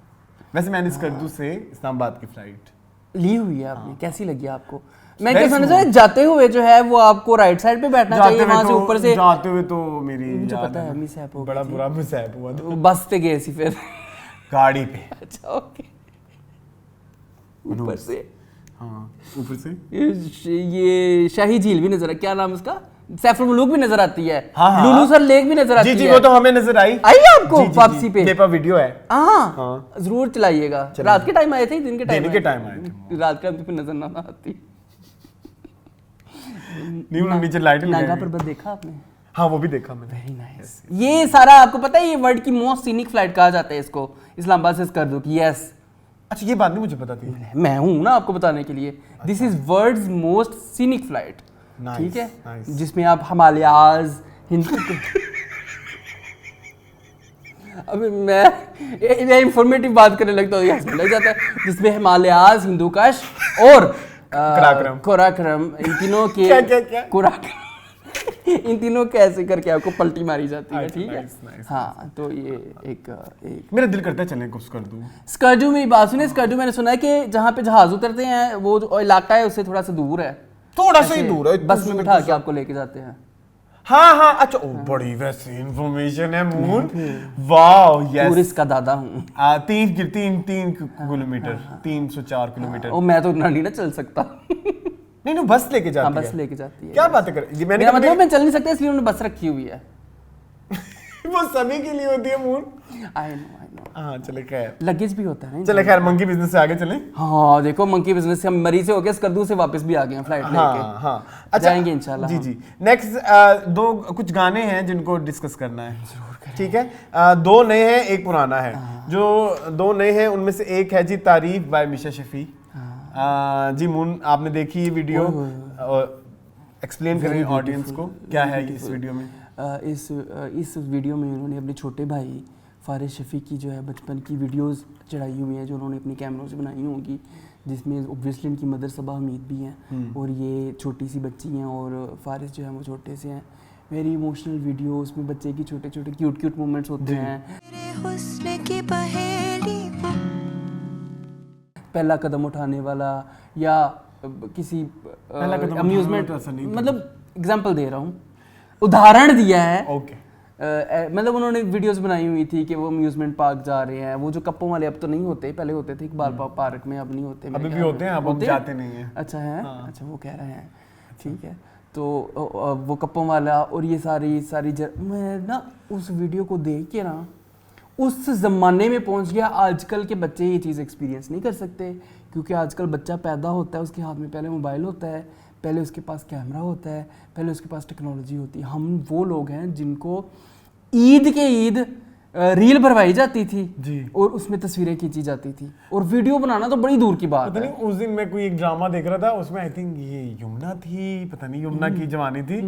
वैसे मैंने स्कर्जू से इस्लामाबाद की फ्लाइट ली हुई है आपने, कैसी लगी आपको? मैं क्या समझ रहा, जाते हुए जो है वो आपको राइट साइड पे बैठना चाहिए, वहां से ऊपर से जाते हुए तो मेरी मुझे पता है मिसहैप हो गई, बड़ा बुरा मिसहैप हुआ था। बस पे गए सी फिर गाड़ी पे। अच्छा, ओके, ऊपर से, हाँ, ऊपर से ये शाही झील भी नजर, क्या नाम उसका, सैफुल मुलूक भी नजर आती है, हाँ, लुलू सर लेक भी नजर आती है। जी, वो तो हमें नजर आई आपको वापसी पे? मेरे पास वीडियो है। हाँ, जरूर चलाइएगा। रात के टाइम आए थे, दिन के टाइम आए थे? रात के टाइम तो नजर ना आती। नहीं, उन्होंने नीचे लाइट लगाई। नागा पर्वत देखा आपने? हाँ, वो भी देखा मैंने। Very nice. ये सारा आपको पता है, ये वर्ल्ड की मोस्ट सीनिक फ्लाइट कहा जाता है इसको, इस्लामाबाद से स्कर्दू की। यस, अच्छा, ये बात नहीं मुझे पता थी। मैं हूं ना आपको बताने के लिए। This is world's most scenic flight, ठीक है, जिसमें आप हिमालयाज, अभी मैं इंफॉर्मेटिव बात करने लगता हूँ, लग जाता है, जिसमें हिमालयाज, हिंदुकुश और कोराक्रम, इन तीनों के कोराक्रम, इन तीनों के ऐसे करके आपको पलटी मारी जाती है, ठीक है। हाँ, तो ये एक मेरा दिल करता है चलने को स्कर्दू। स्कर्दू में बात सुनिए, स्कर्दू मैंने सुना है कि जहाँ पे जहाज उतरते हैं वो जो इलाका है उससे थोड़ा सा दूर है, थोड़ा सा ही दूर है, बस में बिठा के आपको लेके जाते हैं। हाँ, अच्छा, बड़ी वैसी इंफॉर्मेशन है मून, वाओ, यस, टूरिस्ट का दादा हूँ। 3 किलोमीटर, 304 किलोमीटर। ओ, मैं तो इतना नहीं ना चल सकता। नहीं, बस लेके जाती है। बस लेके जाती है। क्या बात कर, मेरा मतलब मैं चल नहीं सकता, इसलिए उन्होंने बस रखी हुई है। वो सभी के लिए होती है मून। आई नो हाँ चले खैर, लगेज भी होता है ना। चले खैर मंकी बिजनेस से आगे चलें। हाँ देखो मंकी बिजनेस से हम मरी से होके स्कर्दू से वापस भी आ गए हैं फ्लाइट लेके। हाँ अच्छा जाएंगे इंशाल्लाह। जी जी। नेक्स्ट दो कुछ गाने हैं जिनको डिस्कस करना है, ठीक है। दो नए हैं एक पुराना है। जो दो नए हैं उनमें से एक है जी तारीफ बाय मिशा शफी। जी मून आपने देखी ये वीडियो, एक्सप्लेन करें ऑडियंस को क्या है इस वीडियो में। इस वीडियो में उन्होंने अपने छोटे भाई फारिस शफी की जो है बचपन की वीडियोस चढ़ाई हुई हैं जो उन्होंने अपनी कैमरों से बनाई होंगी, जिसमें ऑब्वियसली इनकी मदर सबा हमीद भी हैं और ये छोटी सी बच्ची हैं और फारिस जो है वो छोटे से हैं। वेरी इमोशनल वीडियो, उसमें बच्चे की छोटे छोटे क्यूट मोमेंट्स होते हैं। पहला कदम उठाने वाला या किसी अम्यूजमेंट, मतलब एग्जांपल दे रहा हूँ, उदाहरण दिया है। ओके मतलब उन्होंने वीडियोस बनाई हुई थी कि वो अम्यूजमेंट पार्क जा रहे हैं, वो जो कप्पों वाले अब तो नहीं होते, पहले होते थे इकबाल पार्क में, अब नहीं होते। अभी भी होते हैं, अब जाते नहीं हैं। अच्छा है, अच्छा वो कह रहे हैं, ठीक है। तो वो कप्पों वाला और ये सारी मैं ना उस वीडियो को देख के ना उस ज़माने में पहुंच गया। आजकल के बच्चे ये चीज़ एक्सपीरियंस नहीं कर सकते, क्योंकि आजकल बच्चा पैदा होता है उसके हाथ में पहले मोबाइल होता है, पहले उसके पास कैमरा होता है, पहले उसके पास टेक्नोलॉजी होती है। हम वो लोग हैं जिनको ईद के ईद रील भरवाई जाती थी जी, और उसमें तस्वीरें खींची जाती थी, और वीडियो बनाना तो बड़ी दूर की बात पता है। नहीं उस दिन मैं कोई एक ड्रामा देख रहा था, उसमें आई थिंक ये यमुना थी, पता नहीं यमुना की जवानी थी,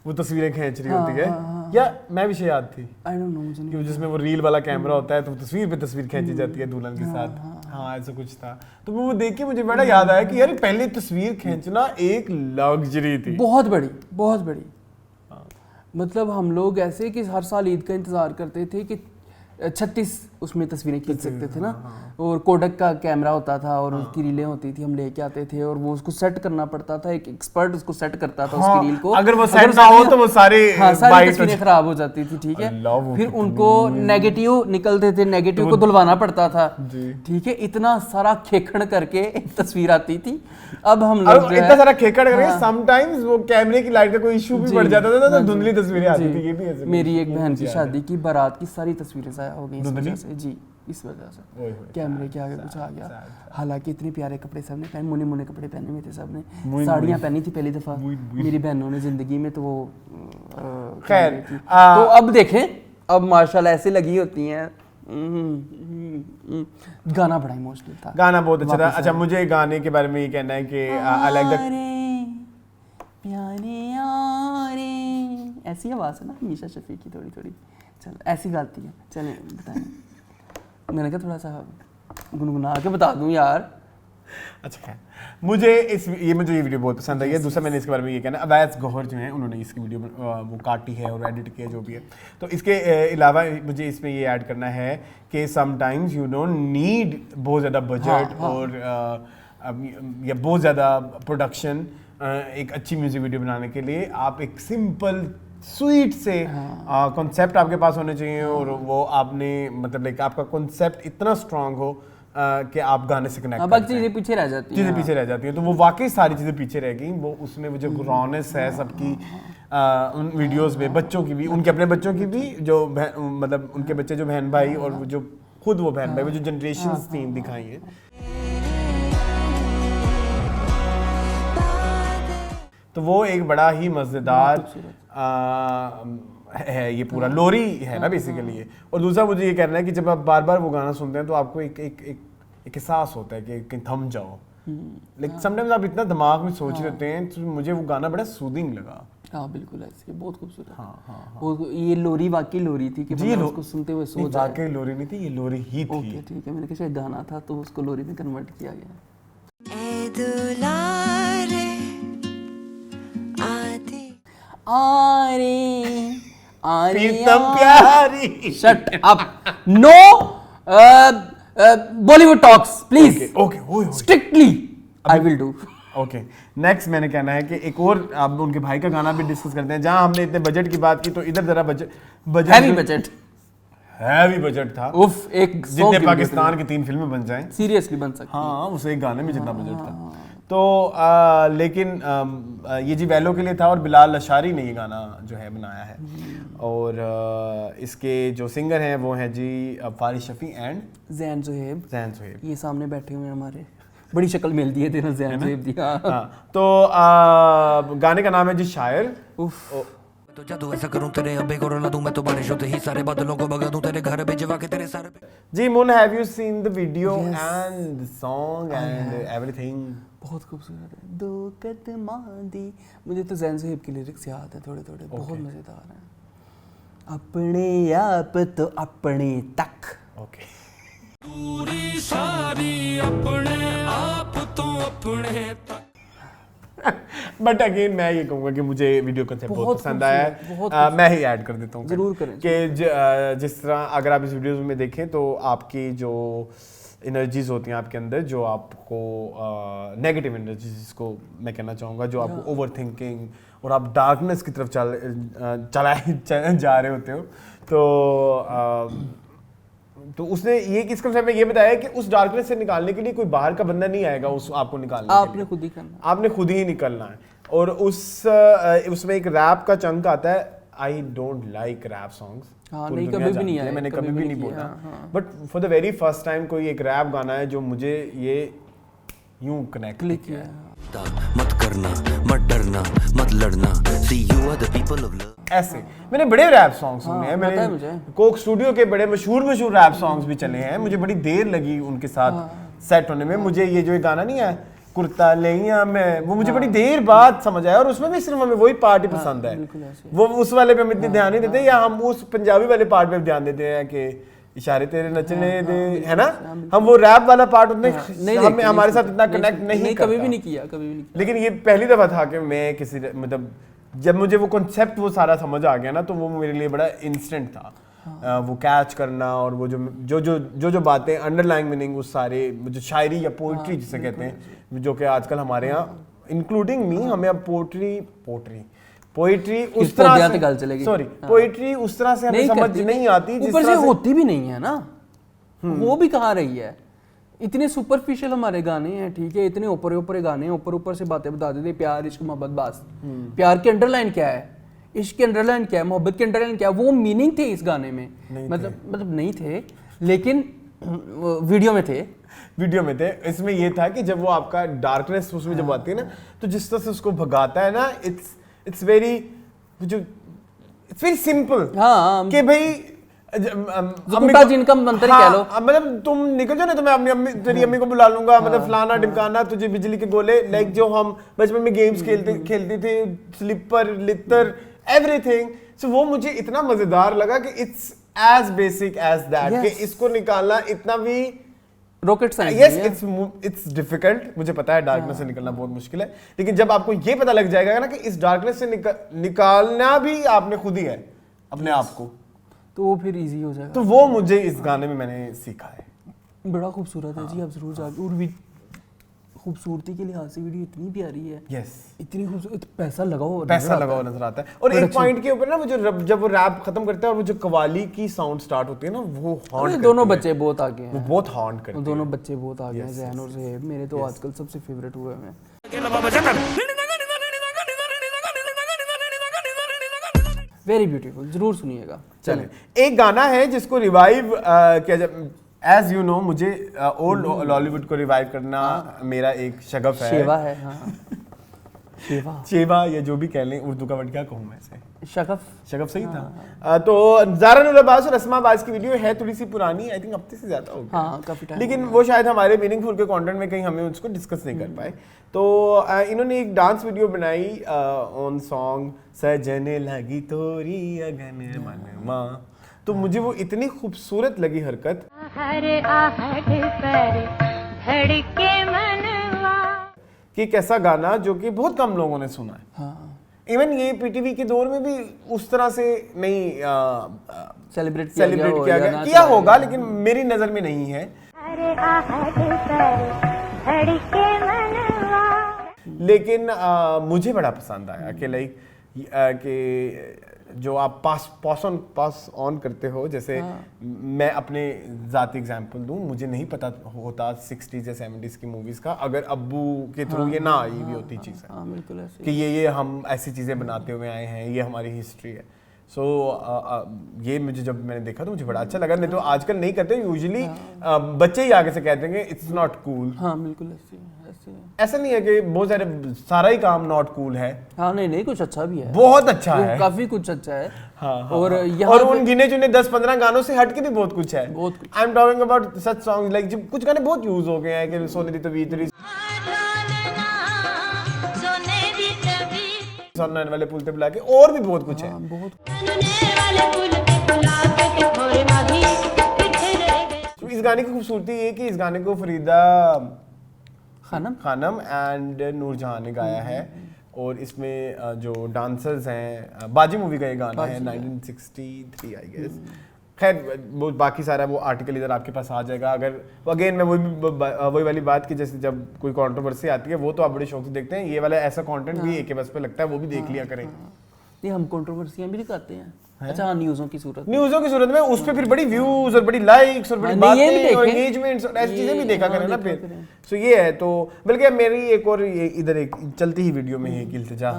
वो तस्वीरें खींच रही होती है, या मैं भी याद थी आई डोंट नो, मुझे नहीं। जिसमें वो रील वाला कैमरा होता है तो तस्वीर पे तस्वीर खींची जाती है दुल्हन के साथ। हाँ ऐसा कुछ था। तो वो देख के मुझे बड़ा याद आया कि यार पहले तस्वीर खींचना एक लग्जरी थी, बहुत बड़ी। मतलब हम लोग ऐसे कि हर साल ईद का इंतज़ार करते थे कि 36 उसमें तस्वीरें खींच सकते थे ना, और कोडक का कैमरा होता था और उसकी रीलें होती थी, हम लेके आते थे और वो उसको सेट करना पड़ता था, एक एक्सपर्ट उसको सेट करता था उसकी रील को। अगर वो सेट ना हो तो वो सारी तस्वीरें खराब हो जाती थी, ठीक है। फिर उनको नेगेटिव निकलते थे, नेगेटिव को धुलवाना पड़ता था, ठीक है। इतना सारा खेखड़ करके एक तस्वीर आती थी। अब हम लोग इतना सारा खेखड़ करके समटाइम्स वो कैमरे की लाइट का कोई इशू भी बढ़ जाता था तो धुंधली तस्वीरें आती थी। ये भी ऐसे मेरी एक बहन की शादी की बारात की सारी तस्वीरें ज़ाया हो गई इस वजह से जी, इस वजह से कैमरे के आगे कुछ आ गया। हालांकि इतने प्यारे कपड़े सबने पहने, मुने कपड़े पहने हुए थे सबने, साड़ियाँ पहनी थी पहली दफ़ा मेरी बहनों ने ज़िंदगी में, तो वो खैर तो अब देखें, अब माशाल्लाह ऐसे लगी होती हैं। गाना बड़ा इमोशनल था, गाना बहुत अच्छा था। अच्छा मुझे गाने के बारे में ये कहना है कि आई लाइक द प्यारे यारे, ऐसी आवाज़ है ना मिशा शफी की, थोड़ी चल ऐसी गाती है। चलें बताएं, मैंने कहा थोड़ा सा गुनगुना के बता दूं यार। अच्छा मुझे ये वीडियो बहुत पसंद आई है। दूसरा मैंने इसके बारे में ये कहना है, अवैस गौहर जो हैं उन्होंने इसकी वीडियो वो काटी है और एडिट किया जो भी है। तो इसके अलावा मुझे इसमें ये ऐड करना है कि समटाइम्स यू डोंट नीड बहुत ज़्यादा बजट और या बहुत ज़्यादा प्रोडक्शन एक अच्छी म्यूज़िक वीडियो बनाने के लिए। आप एक सिंपल स्वीट से कॉन्सेप्ट आपके पास होने चाहिए और वो आपने मतलब लाइक आपका कॉन्सेप्ट इतना स्ट्रांग हो कि आप गाने से कनेक्ट बाकी चीज़ें पीछे रह जाती हैं। तो वो वाकई सारी चीज़ें पीछे रह गई। वो उसमें वो जो रॉनेस है सबकी उन वीडियोस में, बच्चों की भी, उनके अपने बच्चों की भी, जो मतलब उनके बच्चे जो बहन भाई और वो जो खुद वो बहन भाई, वो जो जनरेशंस थी दिखाई है। तो वो एक बड़ा ही मज़ेदार है ये पूरा लोरी है ना बेसिकली ये। और दूसरा मुझे ये कहना है कि जब आप बार बार वो गाना सुनते हैं तो आपको एक एहसास होता है कि कहीं थम जाओ। लेकिन समटाइम्स आप इतना दिमाग में सोच लेते हैं, तो मुझे वो गाना बड़ा सूदिंग लगा। हाँ बिल्कुल ऐसे, बहुत खूबसूरत। हाँ। ये लोरी वाकई लोरी थी कि मतलब उसको सुनते हुए सो जाए। वाकई लोरी नहीं थी, ये लोरी ही थी। ओके ठीक है, मैंने कहा शायद गाना था तो उसको लोरी में कन्वर्ट किया गया। प्यारी shut up, no Bollywood talks please, okay strictly I will do. Okay next मैंने कहना है कि एक और आप उनके भाई का गाना भी डिस्कस करते हैं। जहां हमने इतने बजट की बात की तो इधर जरा हैवी बजट था। उफ, एक जितने पाकिस्तान की 3 फिल्में बन जाएं सीरियसली बन सकती। हाँ उस एक गाने में जितना बजट था। तो लेकिन ये जी वैलो के लिए था और बिलाल अशारी ने ये गाना जो है बनाया है। और इसके जो सिंगर हैं वो हैं जी फारिश शफी एंड जैन जोहेब। जैन जोहेब ये सामने बैठे हुए हैं हमारे, बड़ी शक्ल मिलती है तेरा जैन जोहेब दी। हाँ, तो गाने का नाम है जी शायर। तो जादू ऐसा करूं तेरे अबे को रुला दूं मैं तो बारिश होते ही सारे बादलों को भगा दूं तेरे घर भिजवा के तेरे सारे जी मुन, have you seen the video and the song and everything? बहुत खूबसूरत है। दो कदमा दी, मुझे तो जैन जोहेब की लिरिक्स याद है थोड़े थोड़े, बहुत मजेदार हैं। अपने आप तो अपने तक। ओके पूरी सारी अपने आप तो अपने तक। बट अगेन मैं ये कहूँगा कि मुझे वीडियो कंसेप्ट बहुत पसंद आया है। मैं ही ऐड कर देता हूँ, जरूर करें कि जिस तरह अगर आप इस वीडियो में देखें तो आपकी जो एनर्जीज होती हैं आपके अंदर, जो आपको नेगेटिव एनर्जीज जिसको मैं कहना चाहूँगा, जो आपको ओवर थिंकिंग और आप डार्कनेस की तरफ जा रहे होते हो, तो उसने ये किस कंसेप्ट में ये बताया कि उस डार्कनेस से निकालने के लिए कोई बाहर का बंदा नहीं आएगा उस आपको निकालने आपने खुद ही करना, आपने खुद ही निकलना है। और उसमें एक रैप का चंक आता है। I don't like rap songs, नहीं कभी भी नहीं आया, मैंने कभी भी नहीं बोला, but for the very first time कोई एक रैप गाना है जो मुझे ये यूं कनेक्ट किया। मत करना, मत डरना, मत लड़ना, see you are the people of love। ऐसे मैंने बड़े रैप सॉन्ग सुने हैं, मैंने कोक स्टूडियो के बड़े मशहूर रैप सॉन्ग्स भी चले हैं, मुझे बड़ी देर लगी उनके साथ सेट होने में। मुझे ये जो एक गाना नहीं है कुर्ता लेया मैं, वो मुझे बड़ी देर बाद समझ आया, और उसमें भी सिर्फ हमें वही पार्ट ही पसंद है। वो उस वाले पे हम इतनी ध्यान नहीं देते, या हम उस पंजाबी वाले पार्ट पे ध्यान देते हैं कि इशारे तेरे नचने दे, है ना, हम वो रैप वाला पार्ट उतने हमें हमारे साथ इतना कनेक्ट नहीं कभी भी नहीं किया, कभी भी नहीं किया। लेकिन ये पहली दफा था कि मैं किसी मतलब जब मुझे वो कॉन्सेप्ट वो सारा समझ आ गया ना, तो वो मेरे लिए बड़ा इंस्टेंट था। वो कैच करना और वो जो बातें अंडरलाइंग मीनिंग उस सारे जो शायरी या पोइट्री जिसे कहते हैं, जो कि आजकल हमारे यहाँ इंक्लूडिंग मी, हमें अब पोइट्री उस तरह से पोइट्री उस तरह से हमें समझ नहीं आती, जिस तरह से होती भी नहीं है ना, वो भी कहाँ रही है। इतने सुपरफिशियल हमारे गाने हैं, ठीक है, इतने ऊपर गाने हैं, ऊपर से बातें बता देते, प्यार इश्क मोहब्बत बस। प्यार के अंडरलाइन क्या है, इश्क के अंडरलाइन क्या है, मोहब्बत के अंडरलाइन क्या है, वो मीनिंग थे इस गाने में, मतलब नहीं थे, लेकिन वीडियो में थे। इसमें ये था कि जब वो आपका डार्कनेस उसमें जब आती है ना, तो जिस तरह से उसको भगाता है ना, इट्स वेरी सिंपल कि भाई जिनका मंत्र कह लो, मतलब तुम निकल जाओ ना, तो मैं तेरी अम्मी को बुला लूंगा, मतलब फलाना ढिमकाना, तुझे बिजली के गोले, लाइक जो हम बचपन में गेम्स खेलते थे, स्लिपर लितर एवरीथिंग। सो वो मुझे इतना मजेदार लगा कि it's as basic as that, कि इसको निकालना इतना भी rocket science. Yes, it's difficult, मुझे पता है डार्कनेस से निकलना बहुत मुश्किल है, लेकिन जब आपको ये पता लग जाएगा ना कि इस डार्कनेस से निकालना भी आपने खुद ही है अपने आप को, तो वो फिर इजी हो जाएगा। तो वो मुझे इस गाने में मैंने सीखा है। बड़ा खूबसूरत है जी, आप जरूर जाके, और खूबसूरती के लिहाज से वीडियो इतनी प्यारी है, यस, इतनी खूबसूरत, पैसा लगाओ नजर आता है। और एक पॉइंट के ऊपर ना, जब वो रैप खत्म करता है और वो जो कवाली की साउंड स्टार्ट होती है ना, वो हॉन्ट, दोनों बच्चे बहुत आगे हैं, वो बहुत हॉन्ट करते हैं, दोनों बच्चे बहुत आगे हैं, ज़ैन और ज़ेब, मेरे तो आजकल सबसे फेवरेट हुए हैं। वेरी ब्यूटीफुल, जरूर सुनिएगा। चलिए, एक गाना है जिसको रिवाइव एज यू नो, मुझे ओल्ड लॉलीवुड को रिवाइव करना मेरा एक शगफ है, शेवा है, शेवा या जो भी कह लें, उर्दू का वर्ड क्या कहूँ मैं इसे, शगफ सही था। तो ज़ारा नूर अब्बास और रस्मा अब्बास की वीडियो है थोड़ी सी पुरानी, आई थिंक हफ्ते से ज्यादा हो गया, काफी टाइम, लेकिन वो शायद हमारे मीनिंगफुल के कंटेंट में कहीं हमें उसको डिस्कस नहीं कर पाए। तो इन्होंने एक डांस वीडियो बनाई ऑन सॉन्ग सजने लगी तोरी अगन मनवा, तो मुझे वो इतनी खूबसूरत लगी हरकत, कि कैसा गाना जो कि बहुत कम लोगों ने सुना है। इवन ये पीटीवी के दौर में भी उस तरह से नहीं सेलिब्रेट किया होगा, लेकिन मेरी नजर में नहीं है। लेकिन मुझे बड़ा पसंद आया कि लाइक कि जो आप पास ऑन करते हो, जैसे मैं अपने ज़ाती एग्जांपल दूं, मुझे नहीं पता होता 60s या 70s की मूवीज का अगर अब्बू के थ्रू ये ना आई भी होती चीज़ है बिल्कुल ऐसे कि ये हम ऐसी चीज़ें बनाते हुए आए हैं, ये हमारी हिस्ट्री है। सो ये मुझे जब मैंने देखा तो मुझे बड़ा अच्छा लगा। नहीं तो आजकल नहीं करते, यूजुअली बच्चे ही आगे से कहते हैं कि इट्स नॉट कूल। हाँ बिल्कुल ऐसे ऐसा नहीं है कि बहुत सारे सारा ही काम नॉट कूल है। हाँ नहीं कुछ अच्छा भी है, बहुत अच्छा है, काफी कुछ अच्छा है। हाँ, और यहाँ और उन गिने चुने 10-15 गानों से हट के भी बहुत कुछ है। I am talking about such songs like कुछ गाने बहुत यूज हो गए हैं कि सोने दी तबीयत सोने वाले पुल पे बुला के, और भी बहुत कुछ है। तो इस गाने की खूबसूरती ये कि इस गाने को फरीदा खानम एंड नूरजहां ने गाया है और इसमें जो डांसर्स हैं, बाजी मूवी का ये गाना है 1963 आई गेस। खैर वो बाकी सारा वो आर्टिकल इधर आपके पास आ जाएगा। अगर अगेन मैं वही वाली बात की, जैसे जब कोई कंट्रोवर्सी आती है वो तो आप बड़े शौक से देखते हैं, ये वाला ऐसा कंटेंट भी एक बस पे लगता है, वो भी देख लिया करें। नहीं हम कंट्रोवर्सियां भी दिखाते हैं। अच्छा न्यूज़ों की सूरत में उस पे फिर बड़ी व्यूज और बड़ी लाइक्स और बड़ी बातें और एंगेजमेंट्स और ऐसी चीजें भी देखा करें ना फिर। सो ये है। तो बल्कि मेरी एक और ये इधर एक चलती ही वीडियो में है एक इल्तिजा,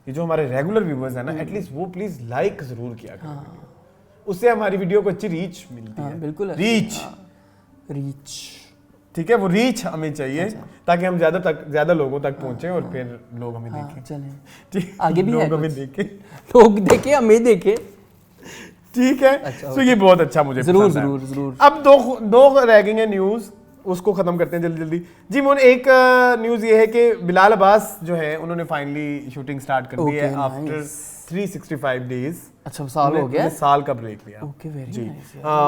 ये जो हमारे रेगुलर व्यूअर्स हैं ना, एटलीस्ट वो प्लीज लाइक जरूर किया करें, उससे हमारी वीडियो को अच्छी रीच मिलती है। बिल्कुल रीच ठीक है, वो रीच हमें चाहिए ताकि हम ज्यादा लोगों तक पहुंचे और फिर लोग हमें देखें। चलें आगे भी लोग हमें देखें, लोग देखें हमें देखें। ठीक है। तो ये बहुत अच्छा मुझे जरूर। अब दो रह गई हैं न्यूज, उसको खत्म करते हैं जल्दी जी। मोन एक न्यूज ये है कि बिलाल अब्बास जो है उन्होंने फाइनली शूटिंग स्टार्ट कर दी है आफ्टर 365 डेज। अच्छा साल हो गया, साल का ब्रेक लिया। ओके वेरी जी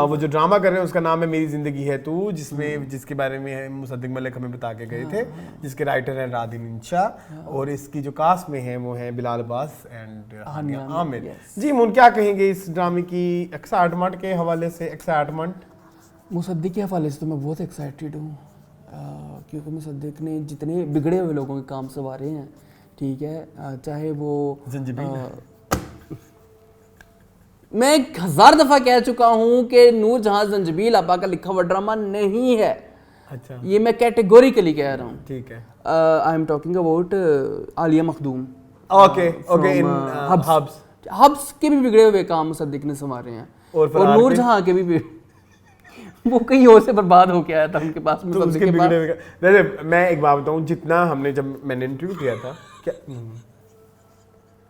वो जो ड्रामा कर रहे हैं उसका नाम है मेरी जिंदगी है तू, जिसके बारे में मुसद्दिक मलिक हमें बता के गए थे, जिसके राइटर हैं रादिन इंशा, और इसकी जो कास्ट में है वो है बिलाल अब्बास एंड हानिया आमिर। जी मोन क्या कहेंगे इस ड्रामे की एक्साइटमेंट के हवाले से? एक्साइटमेंट मुसद्दिक के हवाले से तो मैं बहुत एक्साइटेड हूँ, क्योंकि मुसद्दिक ने जितने बिगड़े हुए लोगों के काम संवारे हैं, ठीक है, चाहे वो मैं 1000 दफा कह चुका हूं कि नूरजहां जंजबील आपा का लिखा हुआ ड्रामा नहीं है। अच्छा, ये मैं कैटेगोरिकली कह रहा हूं। ठीक है। I am talking about Alia Makhdoom. Okay इन हब्स के भी बिगड़े हुए काम मुसद्दिक ने संवारे हैं, और नूरजहां के भी वो कहीं और से बर्बाद होके आया था उनके पास। तो उसके बिगड़े हुए वैसे मैं एक बात बताऊं, जितना हमने जब मैंने इंटरव्यू किया था,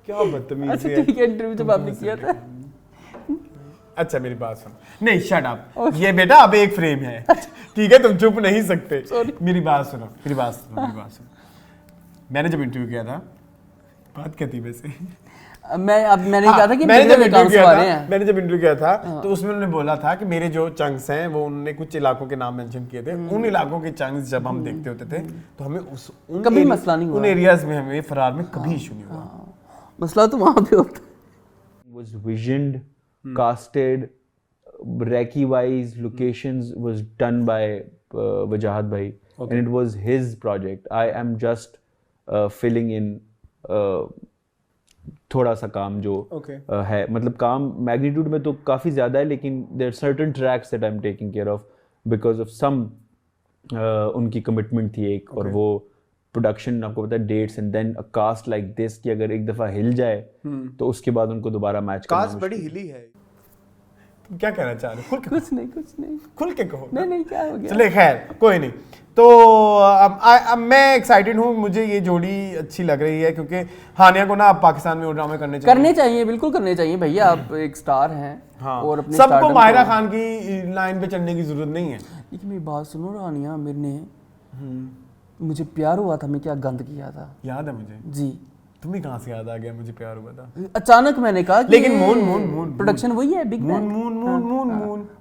क्या बदतमीजी है। अच्छा ठीक है, इंटरव्यू जब आपने किया था। अच्छा मेरी बात सुनो, नहीं शट अप, ये बेटा अब एक फ्रेम है, ठीक है, तुम चुप नहीं सकते। मेरी बात सुनो। मैंने जब इंटरव्यू किया था, बात क्या थी वैसे? मैंने कहा था कि मैंने जब इंटरव्यू किया था तो उसमें उन्होंने बोला था कि मेरे जो चंक्स हैं वो उन्होंने कुछ इलाकों के नाम मेंशन किए थे। उन इलाकों के चंक्स जब हम देखते होते थे तो हमें कभी मसला नहीं हुआ, उन एरियाज में हमें फरार में कभी इशू नहीं हुआ। मसला तो वहां पे होता was visioned, casted, recce wise locations was done by Wajahat bhai, and it was his project. I am just filling in थोड़ा सा काम जो है, मतलब काम मैग्नीट्यूड में तो काफ़ी ज़्यादा है, लेकिन there certain tracks that I am taking care of because of some उनकी कमिटमेंट थी एक, और वो प्रोडक्शन आपको पता है dates and then a cast like this कि अगर एक दफ़ा हिल जाए तो उसके बाद उनको दोबारा मैच करना। कास्ट बड़ी हिली है, तुम क्या कहना चाह रहे हो? कुछ नहीं खुल के कहो। नहीं क्या हो गया, चले खैर कोई नहीं। तो अब मैं एक्साइटेड हूँ, मुझे ये जोड़ी अच्छी लग रही है क्योंकि हानिया को ना अब पाकिस्तान में वो ड्रामे करने चाहिए, बिल्कुल करने चाहिए भैया, आप एक स्टार हैं। हाँ। और अपने सबको माहिरा खान की लाइन पे चलने की जरूरत नहीं है। लेकिन मेरी बात सुनो, हानिया आमिर ने मुझे प्यार हुआ था, मैं क्या गंद किया था याद है मुझे जी। तुम्हें कहाँ से याद आ गया मुझे प्यार हुआ था? अचानक मैंने कहा कि लेकिन मून प्रोडक्शन वही है, बिग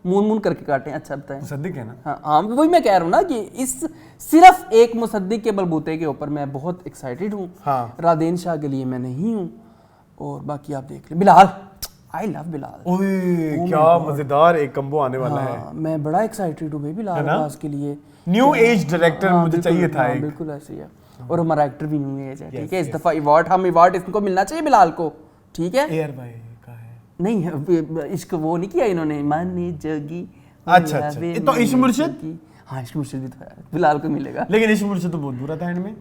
मून करके काटे। अच्छा बताएं, मुसद्दिक है ना? हाँ वही मैं कह रहा हूँ ना कि इस सिर्फ एक मुसद्दिक के बलबूते के ऊपर मैं बहुत एक्साइटेड हूँ। रादेन शाह के लिए मैं नहीं हूँ, और बाकी आप देख लें। Bilal, I love Bilal. ओए क्या मजेदार एक कम्बो आने वाला है। मैं बड़ा एक्साइटेड हूँ भाई बिलाल अब्बास के लिए। न्यू एज डायरेक्टर मुझे चाहिए था एक। बिल्कुल ऐसे ही है, और हमारा एक्टर भी न्यू एज है, ठीक है। इस दफा अवार्ड, हम अवार्ड इसको मिलना चाहिए बिलाल को, ठीक है। एयर भाई नहीं इश्क वो नहीं किया इन्होंने, माने जोगी। अच्छा अच्छा, तो इश्क मुर्शिद, हाँ इश्क मुर्शिद भी तो है, बिलाल को मिलेगा। लेकिन इश्क मुर्शिद तो बहुत बुरा था एंड में,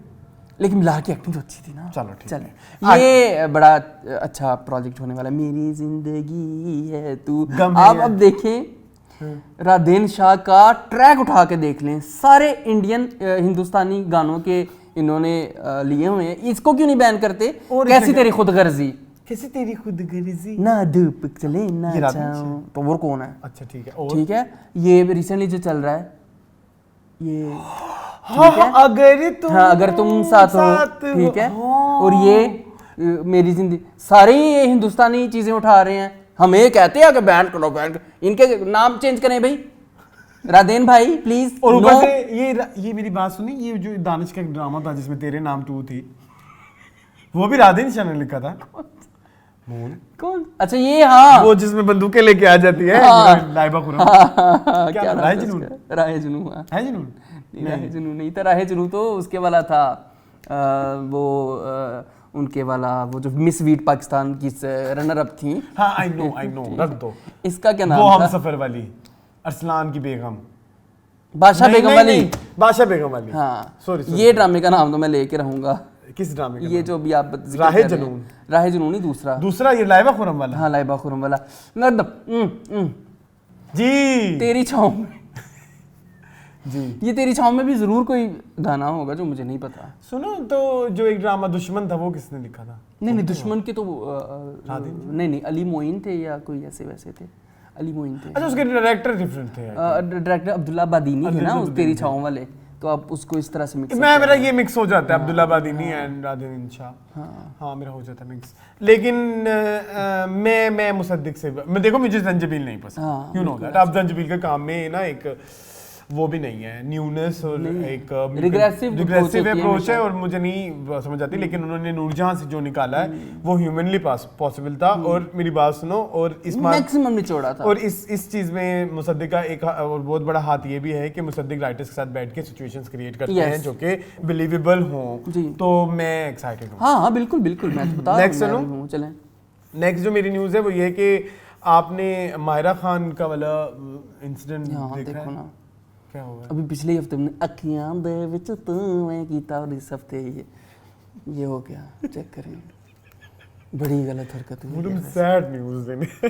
लेकिन बिलाल की एक्टिंग तो अच्छी थी ना। चलो ठीक चले, ये बड़ा अच्छा प्रोजेक्ट होने वाला है, मेरी जिंदगी है तू। आप अब देखें राधेन शाह का ट्रैक उठा के देख लें, सारे इंडियन हिंदुस्तानी गानों के इन्होंने लिए हुए हैं, इसको क्यों नहीं बैन करते? कैसी तेरी खुदगर्जी, कैसी तेरी खुदगर्जी, ना धूप चले ना छाँव, तो वो कौन है? अच्छा ठीक है, और ठीक है, ये रिसेंटली जो चल रहा है ये, हाँ, अगर तुम साथ हो, ठीक है। और ये मेरी जिंदगी, सारे ये हिंदुस्तानी चीजें उठा रहे हैं, हम ये कहते हैं कि बैन करो, बैन करो, इनके नाम चेंज करें भाई, राधेन भाई प्लीज। और ऊपर से ये मेरी बात सुनी, ये जो दानिश का एक ड्रामा था जिसमें तेरे नाम तू थी, वो भी राधेन शाह ने लिखा था। कौन? अच्छा ये, हाँ वो जिसमें बंदूकें लेके आ जाती है, लाइबा खुरम, क्या राहे जुनून, राहे जुनून, है जुनून, राहे जुनून नहीं था, राहे जुनून तो उसके वाला था, वो उनके वाला, वो जो मिस वीट पाकिस्तान की रनर अप थी। हाँ आई नो, रख दो। इसका क्या नाम वो था? हम सफर वाली, अरसलान की बेगम, बादशाह बेगम वाली, बादशाह बेगम वाली। हाँ सॉरी, ये ड्रामे का नाम तो मैं लेके रहूंगा। किस ड्रामे का? ये जो भी आप राहे जुनून, राहे जुनून ही दूसरा ये लाइबा खुरम वाला। हाँ लाइबा खुरम वाला। जी तेरी छाँव जी, ये तेरी छाँव में भी जरूर कोई गाना होगा जो मुझे नहीं पता। सुनो, तो जो एक ड्रामा दुश्मन था वो किसने लिखा था? नहीं दुश्मन के तो नहीं अली मोइन थे या कोई ऐसे वैसे थे, अली मोइन थे। अच्छा, उसके डायरेक्टर डिफरेंट थे, डायरेक्टर अब्दुल्ला बादीनी थे ना, तेरी छाँव वाले, तो आप उसको इस तरह से मिक्स, मेरा ये मिक्स हो जाता है, अब्दुल्ला बादीनी एंड राधेन शाह। हाँ मेरा हो जाता है मिक्स, लेकिन मैं मुसद्दिक से, मैं देखो मुझे जंजबील नहीं पसंद, यू नो दैट। अब जंजबील के काम में ना एक वो भी नहीं है, न्यूनेस और एक रिग्रेसिव अप्रोच है, और मुझे नहीं समझ आती। लेकिन उन्होंने नूरजहां से जो निकाला है वो ह्यूमनली पॉसिबल था। और मेरी बात सुनो, और इस मैक्सिमम निचोड़ा था। और इस चीज में मुसद्दिक का एक और बहुत बड़ा हाथ ये भी है कि मुसद्दिक राइटर्स के साथ बैठ के सिचुएशंस क्रिएट करते हैं जो कि बिलीवेबल हों, तो मैं एक्साइटेड हूँ। हाँ बिल्कुल बिल्कुल, मैं तो बता रहा हूँ। चलें, नेक्स्ट जो मेरी न्यूज़ है वो ये कि आपने मायरा खान का वाला इंसिडेंट देखा है? ना क्या हुआ? अभी पिछले हफ्ते हमने अखियां दे विच तूं कीता, और इस हफ्ते ये हो गया, चेक करें, बड़ी गलत हरकत हुई। तुम सैड न्यूज़ देने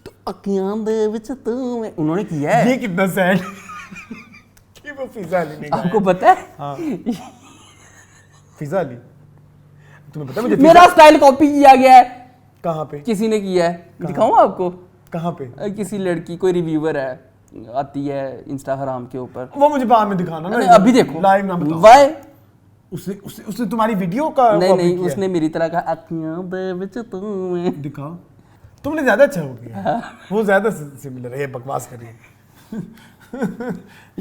तो अखियां दे विच तूं उन्होंने किया है, ये कितना सैड कि वो फिजा अली ने गाया। आपको पता है? हाँ फिजा अली, तुम्हें पता है मुझे मेरा स्टाइल कॉपी किया गया है। कहाँ पे? किसी ने किया है, दिखाऊं आपको? कहाँ पे? किसी लड़की, कोई रिव्यूअर है, आती है इंस्टाग्राम के ऊपर, वो मुझे बाद में दिखाना ना, अभी देखो लाइव ना बताओ। वाई उसने तुम्हारी वीडियो का नहीं उसने मेरी तरह का अखियां दे विच तूं दिखाओ, तुमने ज्यादा अच्छा हो गया, वो ज्यादा सिमिलर है, बकवास कर रही है।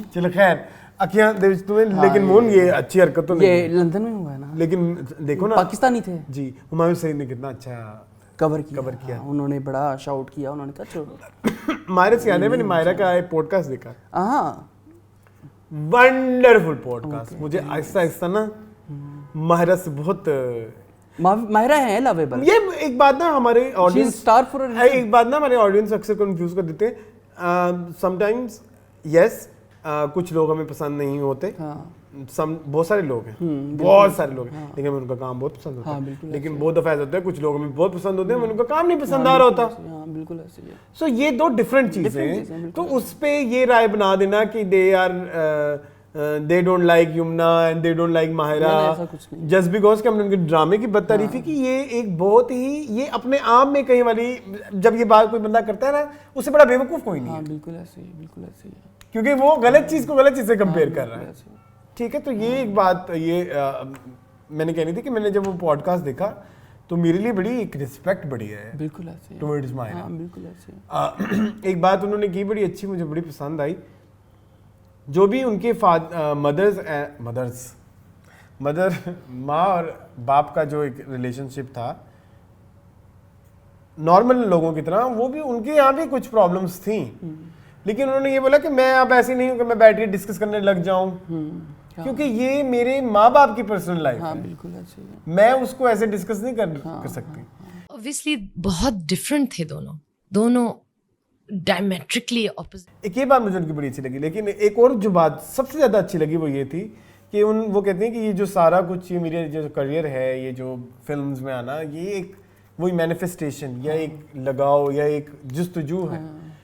चलो खैर, अखियां दे विच तुम्हें, लेकिन मोन ये अच्छी हरकत तो नहीं, ये लंदन में हुआ है ना, लेकिन देखो ना पाकिस्तानी थे जी, हुमायूं सईद ने कितना अच्छा कवर किया। उन्होंने बड़ा शाउट किया, उन्होंने कहा छोड़ो। मायरा से आने मैंने मायरा का एक पॉडकास्ट देखा, हाँ वंडरफुल पॉडकास्ट। मुझे आहिस्ता आहिस्ता ना मायरा से बहुत माहिरा है लवेबल। ये एक बात ना हमारे ऑडियंस स्टार फॉर एक बात ना हमारे ऑडियंस अक्सर कंफ्यूज कर देते हैं। समटाइम्स यस, कुछ लोग हमें पसंद नहीं होते, बहुत सारे लोग हैं, बहुत सारे लोग हैं, लेकिन हमें उनका काम बहुत पसंद होता है। लेकिन बहुत दफा ऐसा होता है, कुछ लोग हमें बहुत पसंद होते हैं, हमें उनका काम नहीं पसंद आ रहा होता। बिल्कुल ऐसे ही है। सो ये दो डिफरेंट चीजें हैं। तो उस पे ये राय बना देना कि they don't like Yamuna and they don't like Mahira just because कि हमने उनके ड्रामे की बदतारीफी की, ये एक बहुत ही, ये अपने आप में कहीं वाली, जब ये बात कोई बंदा करता है ना, उससे बड़ा बेवकूफ कोई नहीं है। बिल्कुल ऐसे ही, बिल्कुल ऐसे ही, क्योंकि वो गलत चीज को गलत चीज से कंपेयर कर रहा है। ठीक है, तो ये एक बात मैंने कहनी थी कि मैंने जब वो पॉडकास्ट देखा तो मेरे लिए बड़ी एक रिस्पेक्ट बढ़ी है, बिल्कुल ऐसे टुवर्ड्स माहिरा। बिल्कुल ऐसे। एक बात उन्होंने की बड़ी अच्छी, मुझे बड़ी पसंद आई, जो भी उनके मदर माँ और बाप का जो एक रिलेशनशिप था नॉर्मल लोगों की तरह, वो भी उनके यहाँ भी कुछ प्रॉब्लम्स थी, लेकिन उन्होंने ये बोला कि मैं अब ऐसी नहीं हूँ कि मैं बैठ के डिस्कस करने लग जाऊं, क्योंकि ये मेरे माँ बाप की पर्सनल लाइफ है, बिल्कुल ऐसे ही, मैं उसको ऐसे डिस्कस नहीं कर सकती। ऑब्वियसली बहुत डिफरेंट थे दोनों डायमेट्रिकली ऑपोजिट। एक ये बात मुझे उनकी बड़ी अच्छी लगी, लेकिन एक और जो बात सबसे ज़्यादा अच्छी लगी वो ये थी कि वो कहते हैं कि ये जो सारा कुछ, ये मेरे जो करियर है, ये जो फिल्म्स में आना, ये एक वही मैनिफेस्टेशन या एक लगाव या एक जुस्तजू है।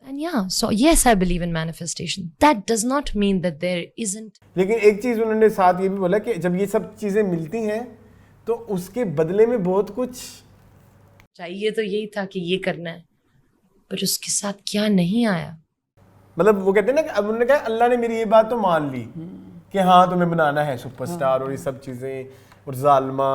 And yeah, so yes, I believe in manifestation. That does not mean that there isn't. लेकिन एक चीज़ उन्होंने साथ ये भी बोला कि जब ये सब चीज़ें मिलती हैं तो उसके बदले में बहुत कुछ चाहिए। तो यही था कि ये करना है, पर उसके साथ क्या नहीं आया। मतलब वो कहते हैं ना कि अब उन्होंने कहा अल्लाह ने मेरी ये बात तो मान ली कि हाँ तुम्हें बनाना है सुपरस्टार और ये सब चीज़ें, और जालमा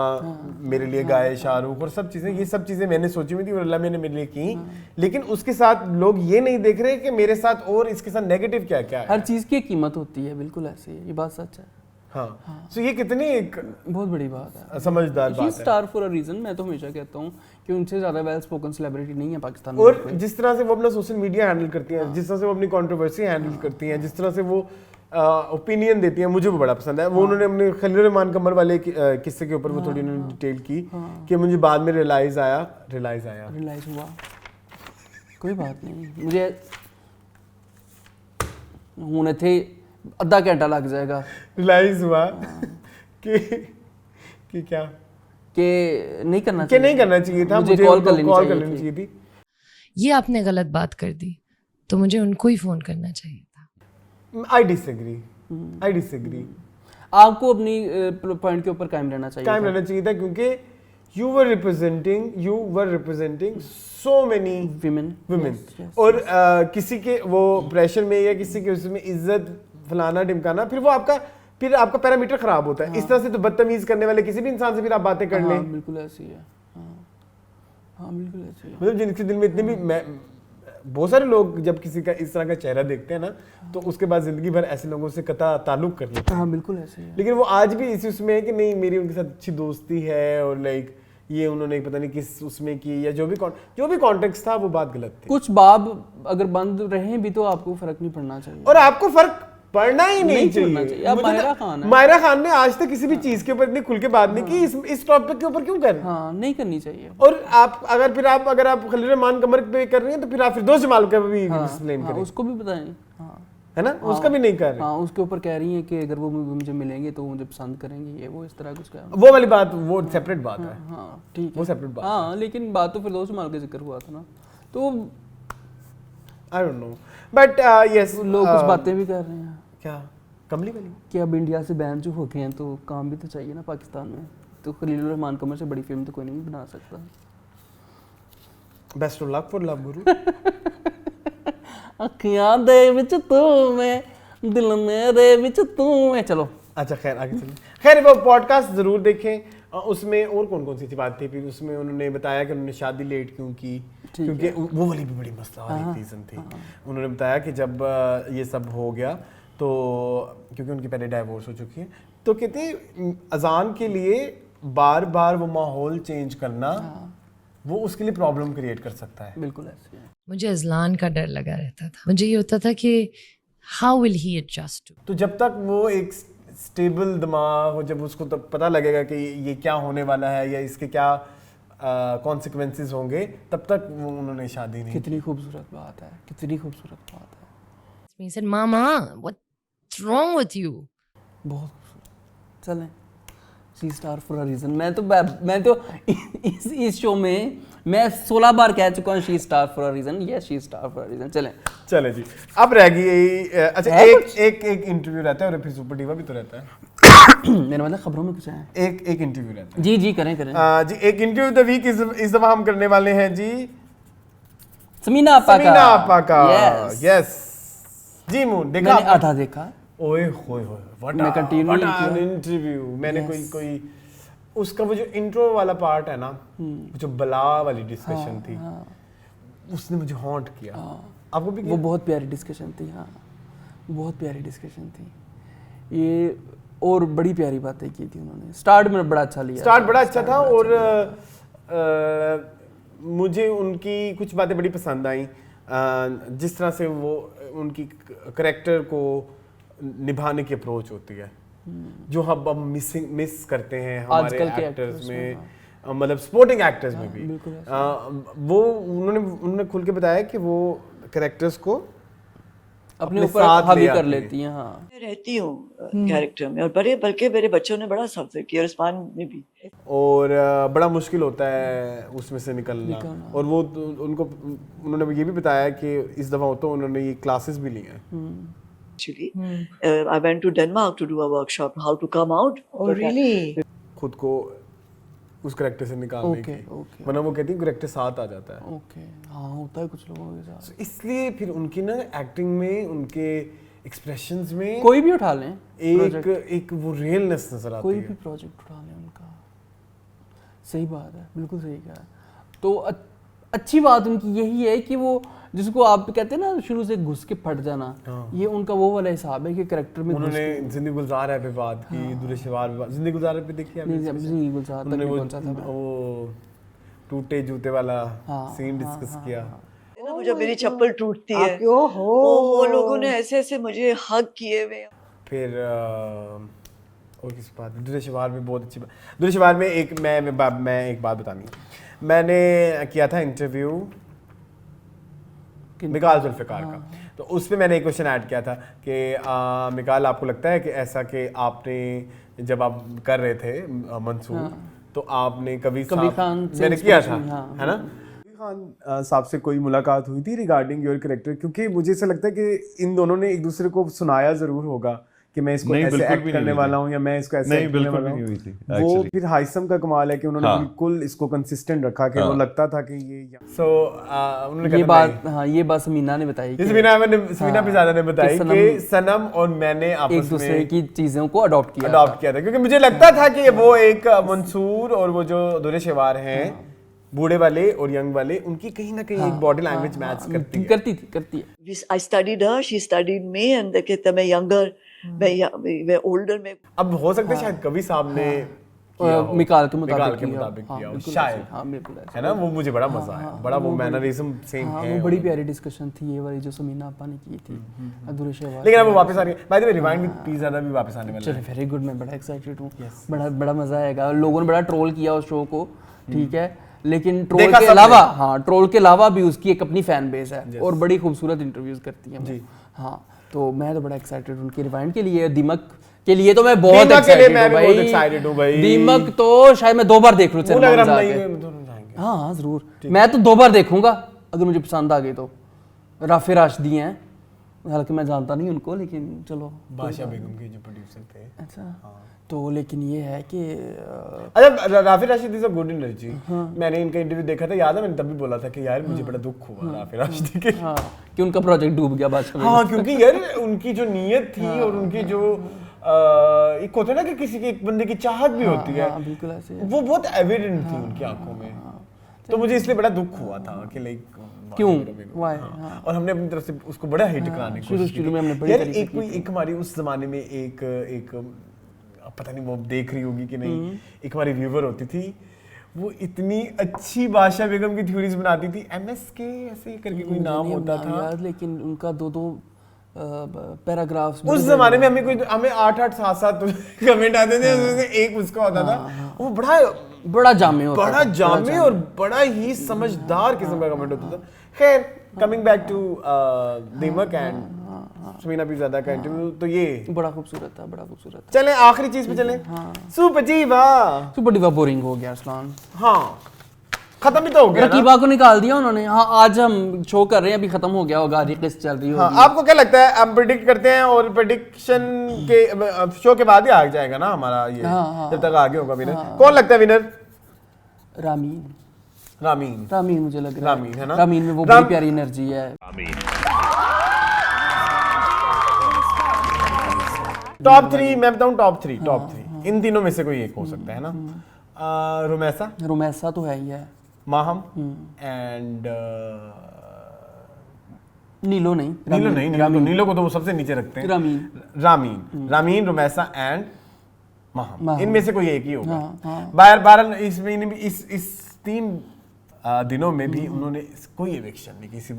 मेरे लिए गाए शाहरुख और सब चीज़ें, ये सब चीज़ें मैंने सोची हुई थी और अल्लाह मैंने मेरे लिए की। लेकिन उसके साथ लोग ये नहीं देख रहे कि मेरे साथ और इसके साथ नेगेटिव क्या क्या है। हर चीज़ की कीमत होती है, बिल्कुल ऐसे ही, ये बात सच है। हाँ, तो ये कितनी एक बहुत बड़ी बात है, समझदार बात है। Star for a reason. मैं तो हमेशा कहता हूँ कि उनसे ज़्यादा वेल स्पोकन सेलिब्रिटी नहीं है पाकिस्तान में। और जिस तरह से वो अपना सोशल मीडिया हैंडल करती हैं, जिस तरह से वो अपनी कंट्रोवर्सी हैंडल करती हैं, जिस तरह से वो ओपिनियन देती हैं, मुझे वो बड़ा पसंद है। वो उन्होंने अपने खलील रहमान कमर वाले किस्से के ऊपर वो थोड़ी उन्होंने डिटेल की कि मुझे बाद में रियलाइज हुआ। कोई बात नहीं, मुझे हुने थे आधा घंटा लग जाएगा। रियलाइज हुआ कि क्या कि नहीं करना चाहिए था, मुझे कॉल कर लेनी चाहिए थी। ये आपने गलत बात कर दी, तो मुझे उनको ही फोन करना चाहिए था। I disagree. आपको अपनी पॉइंट के ऊपर कायम रहना चाहिए था क्योंकि you were representing so many women. Yes. और किसी के वो प्रेशर में या किसी के उसमें इज्जत फलाना ढिमकाना, फिर आपका पैरामीटर खराब होता है। इस तरह से तो बदतमीज करने वाले किसी भी इंसान से फिर आप बातें कर लें। बिल्कुल ऐसी है। बिल्कुल ऐसी है। मतलब जिनके दिल में इतने भी बहुत सारे लोग जब किसी का इस तरह का चेहरा देखते हैं ना, तो उसके बाद जिंदगी भर ऐसे लोगों से कता ताल्लुक कर लेते हैं। बिल्कुल ऐसे है। लेकिन वो आज भी इसी उसमें है कि नहीं, मेरी उनके साथ अच्छी दोस्ती है और लाइक ये उन्होंने पता नहीं किस उसमें की, या जो भी कॉन्टेक्स्ट था वो बात गलत थी। कुछ बाब अगर बंद रहे भी तो आपको फर्क नहीं पड़ना चाहिए, और आपको फर्क पढ़ना ही नहीं चाहिए। मायरा खान ने आज तक किसी भी चीज के ऊपर इतनी खुल के बात नहीं की, इस टॉपिक के ऊपर क्यों कर? नहीं करनी चाहिए। और अगर आप खलील रहमान कमर पे कर रही हैं तो फिर आप फिरदौस जमाल का भी एक्सप्लेन करें, उसको भी बताएं, है ना? उसका भी नहीं कर रहे। उसके ऊपर कह रही हैं कि अगर वो मुझे मिलेंगे तो मुझे पसंद करेंगे, ये वो इस तरह कुछ कह, वो वाली बात वो सेपरेट बात है। ठीक है, वो सेपरेट बात। लेकिन बात तो फिरदौस जमाल का जिक्र हुआ था ना, तो I don't know, but yes लोग कुछ बातें भी कर रहे हैं। क्या कमली वाली कि अब इंडिया से बैन जो हो गए हैं तो काम भी तो चाहिए ना पाकिस्तान में, तो खलील रहमान कमर से बड़ी फिल्म तो कोई नहीं बना सकता। Best of luck for love गुरु। अखियां दे विच तू मैं, दिल मेरे विच तू मैं। चलो अच्छा, खैर आगे चलिए। खैर वो पॉडकास्ट जरूर देखें। उसमें और कौन सी बात थी? फिर उसमें उन्होंने बताया कि उन्होंने शादी लेट क्यों की, क्योंकि वो वाली भी बड़ी मसला वाली रीजन थी। उन्होंने बताया कि जब ये सब हो गया तो क्योंकि उनकी पहले डाइवोर्स हो चुकी है, तो कहते अजान के लिए बार बार वो माहौल चेंज करना वो उसके लिए प्रॉब्लम क्रिएट कर सकता है। बिल्कुल ऐसे है। मुझे अजलान का डर लगा रहता था। मुझे ये होता था कि हाउ विल ही एडजस्ट। तो जब तक वो एक स्टेबल दिमाग हो, जब उसको तब पता लगेगा कि ये क्या होने वाला है या इसके क्या कॉन्सिक्वेंसेस होंगे, तब तक उन्होंने शादी नहीं। कितनी खूबसूरत बात है, कितनी खूबसूरत बात है। He said, "Mama, what's wrong with you?" बहुत खूबसूरत। चलें, she star for a reason. मैं तो इस शो में मैं 16 बार कह चुका हूँ she star for a reason. Yes, she star for a reason. चलें जी। अब रह गई अच्छा, एक इंटरव्यू रहता है और फिर सुपर डिवा भी तो रहता है। मेरा मतलब खबरों में कुछ है। एक इंटरव्यू रहता है। जी करें जी। एक इंटरव्यू द वीक इस दफा हम करने वाले हैं जी समीना आपा का। यस जी। मून देखा? मैंने आधा देखा। ओए होए मैं कंटिन्यू इंटरव्यू मैंने कोई उसका वो जो इंट्रो वाला पार्ट है ना, जो बला वाली डिस्कशन थी, उसने मुझे हॉन्ट किया। आपको भी वो बहुत प्यारी डिस्कशन थी। बहुत प्यारी डिस्कशन थी ये, और बड़ी प्यारी बातें की थी उन्होंने। स्टार्ट में बड़ा अच्छा था और मुझे उनकी कुछ बातें बड़ी पसंद आई, जिस तरह से वो उनकी करैक्टर को निभाने की अप्रोच होती है, जो हम मिस करते हैं हमारे एक्टर्स में। मतलब स्पोर्टिंग एक्टर्स में भी वो उन्होंने खुल के बताया कि वो कैरेक्टर्स को अपने ऊपर हावी कर लेती हैं। हाँ, मैं रहती हूँ कैरेक्टर में, और बल्कि मेरे बच्चों ने बड़ा सफर किया, और उस्मान ने भी। और बड़ा मुश्किल होता है उसमें से निकलना। और वो उन्होंने ये भी बताया कि इस दफ़ा तो उन्होंने ये क्लासेस भी ली हैं। Actually, I went to Denmark to do a workshop how to come out. Oh, really? खुद को उस कैरेक्टर से निकालने की, वरना वो कहती है कैरेक्टर साथ आ जाता है। ओके, हाँ होता है कुछ लोगों के साथ। इसलिए फिर उनकी ना एक्टिंग में, उनके एक्सप्रेशंस में कोई भी उठा लें, एक वो रियलनेस नजर आती है। कोई भी प्रोजेक्ट उठा लें उनका, सही बात है, बिल्कुल सही कहा। तो अच्छी बात उनकी यही है कि वो, जिसको आप कहते हैं ना शुरू से घुस के फट जाना, ये उनका वो वाला हिसाब है कि कैरेक्टर में उन्होंने जिंदगी गुलजार है पे बात की, दुरेशवार पे जिंदगी गुलजार है पे देखी आपने? जिंदगी गुलजार तक नहीं पहुंचा था। वो टूटे जूते वाला सीन डिस्कस किया। वो जब मेरी चप्पल टूटती है, वो लोगों ने ऐसे ऐसे मुझे हग किए हुए। फिर और किस बात, दुरेशवार में बहुत अच्छी बात। दुरेशवार में एक मैं एक बात बतानी, मैंने किया था इंटरव्यू मिकाल जुल्फ़िकार का, तो उसमें मैंने एक क्वेश्चन ऐड किया था कि मिकाल, आपको लगता है कि ऐसा कि आपने जब आप कर रहे थे मंसूर, तो आपने कभी खान मैंने किया था, है ना, खान साहब से कोई मुलाकात हुई थी रिगार्डिंग योर कैरेक्टर? क्योंकि मुझे ऐसा लगता है कि इन दोनों ने एक दूसरे को सुनाया जरूर होगा कि मैं इसको ऐसे एक्ट करने वाला हूँ या मैं इसको ऐसे एक्ट करने वाला हूँ। वो फिर हाइसम का कमाल है कि उन्होंने बिल्कुल इसको कंसिस्टेंट रखा कि वो लगता था कि ये उन्होंने ये बात, हाँ ये बात समीना ने बताई, समीना पिज़ादा ने बताई कि सनम और मैंने आपस में एक दूसरे की चीजों को अडॉप्ट किया था, क्योंकि मुझे लगता था कि वो एक मंसूर और वो जो दुरेशवार हैं, बूढ़े वाले और यंग वाले, उनकी कहीं ना कहीं एक बॉडी लैंग्वेज मैच करती है। I studied her, she studied me, and they कहते मैं younger, मैं older में। अब हो सकता है शायद कवि साहब ने मिकाल के मुताबिक किया हो शायद, है ना, वो मुझे बड़ा मजा आया, बड़ा वो मैनरिज्म सेम है। वो बड़ी प्यारी डिस्कशन थी ये वाली जो समीना आपा ने की थी दुरेशवार। लेकिन अब वो वापस आ रही है, by the way rewind with Pirzada भी वापस आने वाला है। चलो वेरी गुड, मैं बड़ा एक्साइटेड हूँ, बड़ा मजा आएगा। लोगों ने बड़ा ट्रोल किया उस शो को, ठीक है, लेकिन ट्रोल के अलावा भी उसकी एक अपनी फैन बेस है और बड़ी खूबसूरत इंटरव्यूज करती है जी। हाँ, तो मैं तो बड़ा एक्साइटेड हूँ उनकी रिवाइंड के लिए। दीमक के लिए तो मैं बहुत एक्साइटेड हूँ भाई। दीमक तो शायद मैं 2 बार देख लूँ सिनेमा में जाके। हाँ जरूर, मैं तो 2 बार देखूंगा अगर मुझे पसंद आ गई तो। राफे राशिदी हैं, हालांकि मैं जानता नहीं उनको, लेकिन चलो बादशाह बेगम के जो प्रोड्यूसर थे। अच्छा, तो लेकिन ये है कि अच्छा, Rafi Rashidi is a good energy. मैंने इनका इंटरव्यू देखा था, याद है मैंने तब भी बोला था कि यार मुझे बड़ा दुख हुआ राफी राशिदी के, कि उनका प्रोजेक्ट डूब गया बादशाह। हाँ, क्योंकि यार उनकी जो नीयत थी और उनकी जो एक होता है ना कि किसी के एक बंदे की चाहत भी होती है, बिल्कुल ऐसे वो बहुत एविडेंट थी उनकी आंखों में। तो मुझे इसलिए बड़ा दुख हुआ था कि लाइक क्यों, और हमने अपनी तरफ से उसको बड़ा हिट कराने की कोशिश की। यार एक हमारी उस जमाने में एक पता नहीं वो देख रही होगी कि नहीं, एक हमारी व्यूवर होती थी, वो इतनी अच्छी बादशाह बेगम की थ्योरीज बनाती थी, MSK ऐसे करके कोई नाम होता था यार, लेकिन उनका 2 पैराग्राफ्स उस जमाने में हमें 8-8 7-7 कमेंट आते थे, उसमें एक उसका होता था, वो बड़ा जामे होता था, बड़ा जामे और बड़ा ही समझदार किस्म का कमेंट होता था। खैर, कमिंग बैक टू दीमक एंड समीना पिज़ादा का इंटरव्यू, तो ये बड़ा खूबसूरत था। चलें आखिरी चीज पे चलें। सुपर डिवा बोरिंग हो गया अरसलान। हाँ, खत्म भी तो हो गया, रकीबा को निकाल दिया उन्होंने। हाँ, आज हम शो कर रहे हैं, अभी खत्म हो गया होगा, आधी किस्त चल रही होगी। हाँ, आपको क्या लगता है, हम प्रेडिक्ट करते हैं और प्रेडिक्शन के शो के बाद ही आ जाएगा ना हमारा ये, जब तक आगे होगा विनर। कौन लगता है विनर? रामीन मुझे लग रहा है ना, रामीन में वो बड़ी प्यारी एनर्जी है। टॉप 3 मैं बताऊं, टॉप 3 इन तीनों में से कोई एक हो सकता है ना। रुमैसा तो है ही है, माहम एंड नीलो को तो वो सबसे नीचे रखते हैं। रामीन, रुमैसा एंड माहम, इनमें से कोई एक ही होगा। बहरहाल इस 3 दिनों में भी उन्होंने कोई एविक्शन नहीं किसी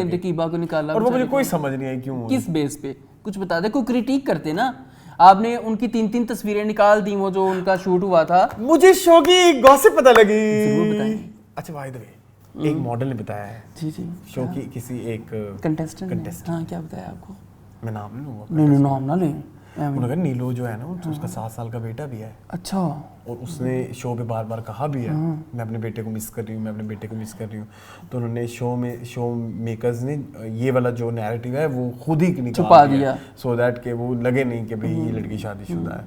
रकीबा को निकाला, और वो मुझे कोई समझ नहीं आई क्यों, किस बेस पे, कुछ बता दे, कोई क्रिटिक करते ना। आपने उनकी 3-3 तस्वीरें निकाल दी, वो जो उनका शूट हुआ था। मुझे शो की गॉसिप पता लगी। जरूर बताएं। अच्छा बाय द वे, एक मॉडल ने बताया है जी जी शो की किसी एक कंटेस्टेंट। हाँ, क्या बताया आपको? मैं नाम नहीं लूंगा। नहीं नाम ना लें। उन्होंने कहा नीलो जो है ना, उसका 7 साल का बेटा भी है। अच्छा। और उसने शो पे बार बार कहा भी है मैं अपने बेटे को मिस कर रही हूँ, मैं अपने बेटे को मिस कर रही हूँ। तो उन्होंने शो मेकर्स ने ये वाला जो नैरेटिव है वो खुद ही निकाल छुपा दिया, सो दैट के वो लगे नहीं कि भाई ये लड़की शादीशुदा है।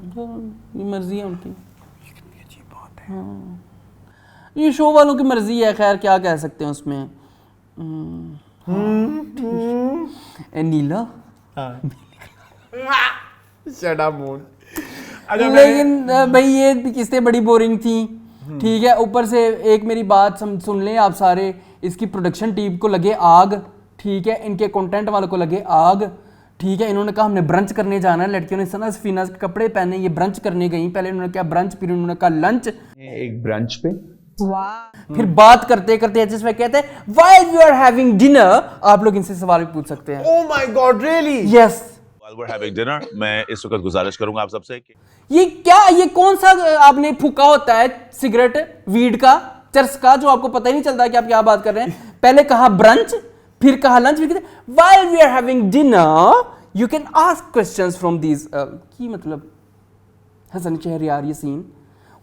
ये मर्जी है उनकी। अजीब बात है। ये शो वालों की मर्जी है, खैर क्या कह सकते हैं उसमें। नीला शट अप मूड। लेकिन भाई ये किस्तें बड़ी बोरिंग थी, ठीक है। ऊपर से एक मेरी बात सुन लें आप सारे, इसकी प्रोडक्शन टीम को लगे आग, ठीक है, इनके कंटेंट वालों को लगे आग, ठीक है। इन्होंने कहा हमने ब्रंच करने जाना है, लड़कियों ने सना सफीना के कपड़े पहने, ये ब्रंच करने गई। पहले उन्होंने कहा ब्रंच, फिर उन्होंने कहा लंच, एक ब्रंच पे। फिर बात करते करते एचएस कहते हैं while we are having dinner. आप लोग इनसे सवाल भी पूछ सकते हैं। Oh my god really? Yes. While we're having dinner, मैं इस वक्त गुजारिश करूंगा आप सबसे कि ये क्या, ये कौन सा आपने फूका होता है सिगरेट, वीड का, चर्स का, जो आपको पता ही नहीं चलता कि आप क्या बात कर रहे हैं। पहले कहा ब्रंच, फिर कहा लंच, फिर कहते while we are having dinner you can ask questions from these. की मतलब हसन शहरयार ये सीन।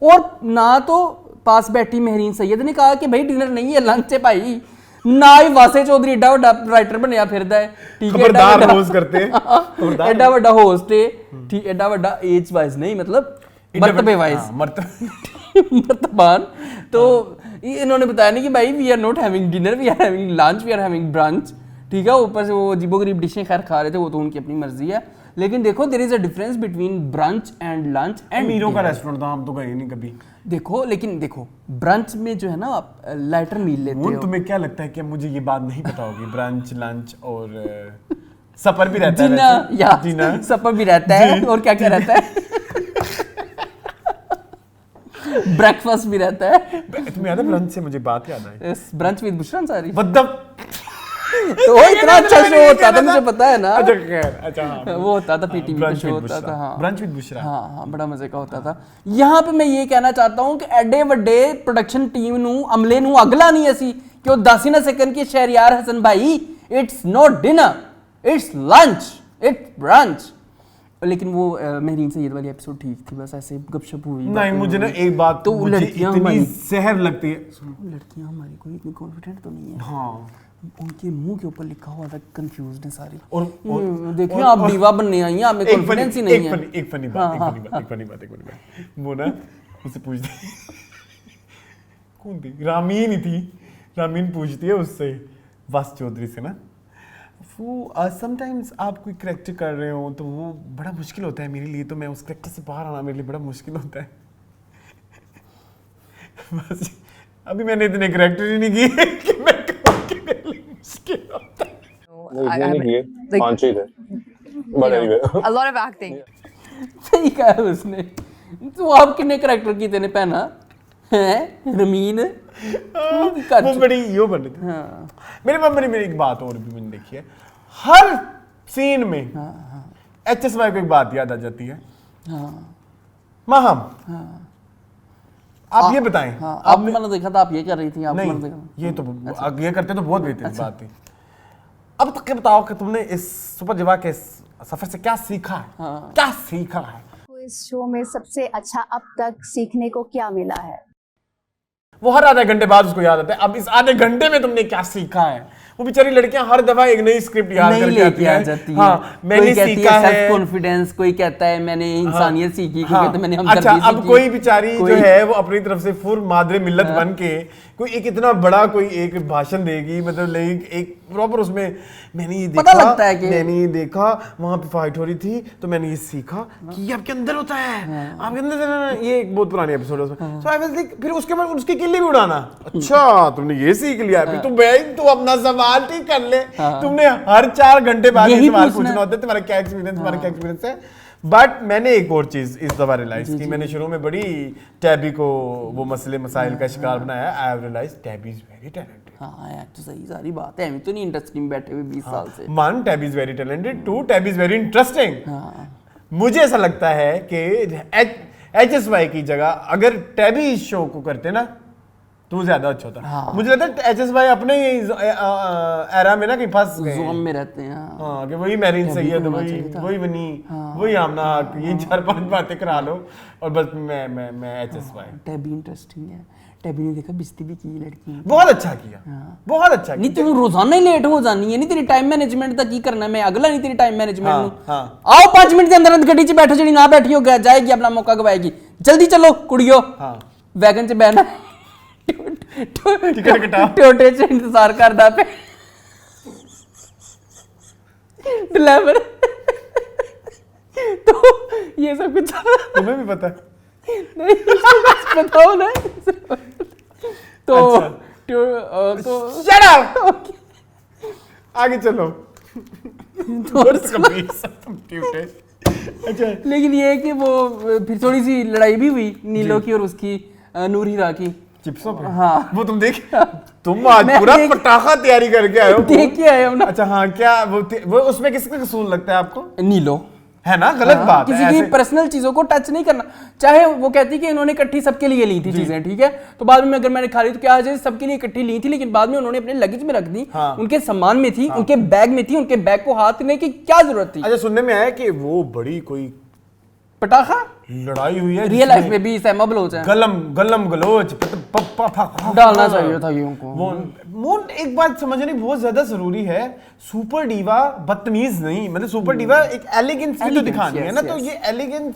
और ना तो पास बैठी मेहरीन सैयद ने कहा कि भाई डिनर नहीं है, लंच है भाई, ना ही वासे चौधरी एडा वड्डा राइटर बनया फिरदा है, ठीक है, खबरदार होस्ट करते हैं। एडा वड्डा होस्ट है, ठीक, एडा वड्डा एज वाइज नहीं, मतलब मर्तबे वाइज, मर्तबान। तो इन्होंने बताया नहीं कि भाई we are not having dinner, we are having lunch, we are having brunch, ठीक है। ऊपर से वो अजीबोगरीब डिशें खैर खा रहे थे, वो तो उनकी अपनी मर्जी है। लेकिन देखो there is a difference between brunch and lunch and मीरों का रेस्टोरेंट था, हम तो गए नहीं कभी। देखो लेकिन देखो ब्रंच में जो है ना आप लाइटर मील लेते हो। तुम्हें क्या लगता है कि मुझे ये बात नहीं पता होगी? ब्रंच, लंच और सपर भी रहता है। डिनर सपर भी रहता है, और क्या क्या रहता है? ब्रेकफास्ट भी रहता है। तुम्हें याद है ब्रंच से मुझे बात याद आई? Brunch with Bushra Ansari. तो इतना अच्छा शो होता था, मुझे पता है ना। अच्छा खैर, अच्छा हाँ, वो होता था पीटीवी पे शो होता था। हाँ, ब्रंच विद बुशरा। हाँ, बड़ा मजे का होता था। यहाँ पे मैं ये कहना चाहता हूँ कि एडे वड्डे प्रोडक्शन टीम नू अमले नू अगला नहीं ऐसी कि वो 10 ही ना सेकंड की शहरयार हसन भाई, it's not dinner, it's lunch, it's brunch. लेकिन वो मेहरीन सैयद वाली एपिसोड ठीक थी, बस ऐसे गपशप हुई। नहीं, मुझे ना एक बात तो लड़कियां इतनी जहर लगती है। लड़कियां हमारी कोई इतनी कॉन्फिडेंट तो नहीं है। हाँ, उनके मुंह के ऊपर लिखा हुआ था कंफ्यूज्ड है सारी। और देखिए आप दीवा बनने आई हैं, आप में कॉन्फिडेंस ही नहीं है। एक फनी बात। वो ना उससे पूछती कौन थी, रामीन ही थी। रामीन पूछती है उससे, वास चौधरी से ना, वो समटाइम्स आप कोई करेक्टर कर रहे हो तो वो बड़ा मुश्किल होता है मेरे लिए, तो मैं उस करेक्टर से बाहर आना मेरे लिए बड़ा मुश्किल होता है। बस अभी मैंने इतने करेक्टर ही नहीं किए कि मैं कहूं कि मेरे लिए मुश्किल होता है। पांच ही थे, but anyway, a lot of acting. सही कहा उसने। तो आप कितने करेक्टर की तेने पहना है रमीन? वो बड़ी यो बन रही थी। हाँ। मेरी एक बात और भी मैंने देखी है, हर सीन में HSY को एक बात याद आ जाती है। माहम, आप ये बताएं। आप मैंने देखा था आप ये कर रही थी। आप नहीं, ये तो ये करते तो बहुत बेहतरीन बात थी। अब तक के बताओ कि तुमने इस सुपर जिवा के सफर से क्या सीखा है? क्या सीखा है? इस शो में सबसे अच्छा अब तक सीखने को क्या मिला है? वो हर आधे घंटे बाद उसको याद आता है। अब इस आधे घंटे में तुमने क्या सीखा है? वो बेचारी लड़कियां हर दफा एक नई स्क्रिप्ट याद करके आती है। हाँ, मैंने सीखा है सेल्फ कॉन्फिडेंस, कोई कहता है मैंने इंसानियत सीखी, कोई कहता है मैंने हमदर्दी सीखी। अब कोई बेचारी जो है वो अपनी तरफ से फुर मादरे मिल्लत बन के कोई एक इतना बड़ा कोई एक भाषण देगी, मतलब एक प्रॉपर उसमें मैंने ये देखा, लगता है कि मैंने ये देखा वहां पे फाइट हो रही थी तो मैंने ये सीखा कि ये आपके अंदर होता है, आपके अंदर। ये एक बहुत पुरानी एपिसोड है उसमें। सो आई वाज लाइक, फिर उसके बाद उसकी किल्ली भी उड़ाना। अच्छा तुमने ये सीख लिया, फिर तू अपना सवाल ठीक कर ले। तुमने हर 4 घंटे बाद ये सवाल पूछना होता है, तुम्हारा क्या एक्सपीरियंस है। बट मैंने एक और चीज इस दफा रियलाइज की, मैंने शुरू में बड़ी टैबी को वो मसले मसाइल का शिकार बनाया। I have realised Tabby is very talented. हाँ यार, तो सही सारी बात है। तो नहीं इंडस्ट्री में बैठे हुए 20 साल से। One, tabby is very talented. 2, tabby is very interesting. मुझे ऐसा लगता है कि HSY की जगह अगर टैबी इस शो को करते ना तो वो ज्यादा अच्छा होता। हाँ। मुझे लगता है HSY अपने ही एरा में ना कहीं फंस गए जोन में रहते हैं। हाँ कि वही मैरिन सैयद वही बनी वही आमना ये 4-5 बातें करा लो और बस मैं HSY। टैबी इंटरेस्टिंग है। टैबी ने देखा बिस्ती भी की लड़की, बहुत अच्छा किया, बहुत अच्छा नहीं तू रोजाना ही लेट हो जानी है, नहीं तेरी टाइम मैनेजमेंट तक की करना है, मैं अगला नहीं तेरी टाइम मैनेजमेंट नु। आओ 5 मिनट के अंदर गड्डी च बैठो, जड़ी ना बैठी हो जाएगी अपना मौका गवाएगी, जल्दी चलो कुड़ियो वैगन च बैठना टिकट कटाओ टोटे च इंतजार करदा पे ड्राइवर। तो ये सब कुछ तुम्हें भी पता है? नहीं बताओ ना। तो शट अप, आगे चलो। अच्छा लेकिन ये है कि वो फिर थोड़ी सी लड़ाई भी हुई नीलो की और उसकी नूर हीरा की चिप्सों पे। हाँ वो तुम देख, तुम आज पूरा पटाखा तैयारी करके आए हो। देख के आए हो ना। अच्छा हाँ, क्या वो उसमें किसका कसूर लगता है आपको? नीलो है ना, गलत बात है। किसी की पर्सनल चीजों को टच नहीं करना। चाहे वो कहती कि इन्होंने इकट्ठी सबके लिए ली थी चीजें, ठीक है, तो बाद में अगर मैंने खा ली तो क्या है, सबके लिए इकट्ठी ली थी, लेकिन बाद में उन्होंने अपने लगेज में रख दी। उनके सामान में थी, उनके बैग में थी, उनके बैग को हाथ में की क्या जरूरत थी? अच्छा सुनने में आया कि वो बड़ी कोई पटाखा लड़ाई हुई है, रियल लाइफ में भी सहमा बलोच है, गलम गलोच डालना चाहिए था ये उनको। वो एक बात समझनी बहुत ज्यादा जरूरी है, सुपर डीवा बदतमीज नहीं, मतलब सुपर डीवा एक एलिगेंस भी तो दिखानी है ना। तो ये एलिगेंस,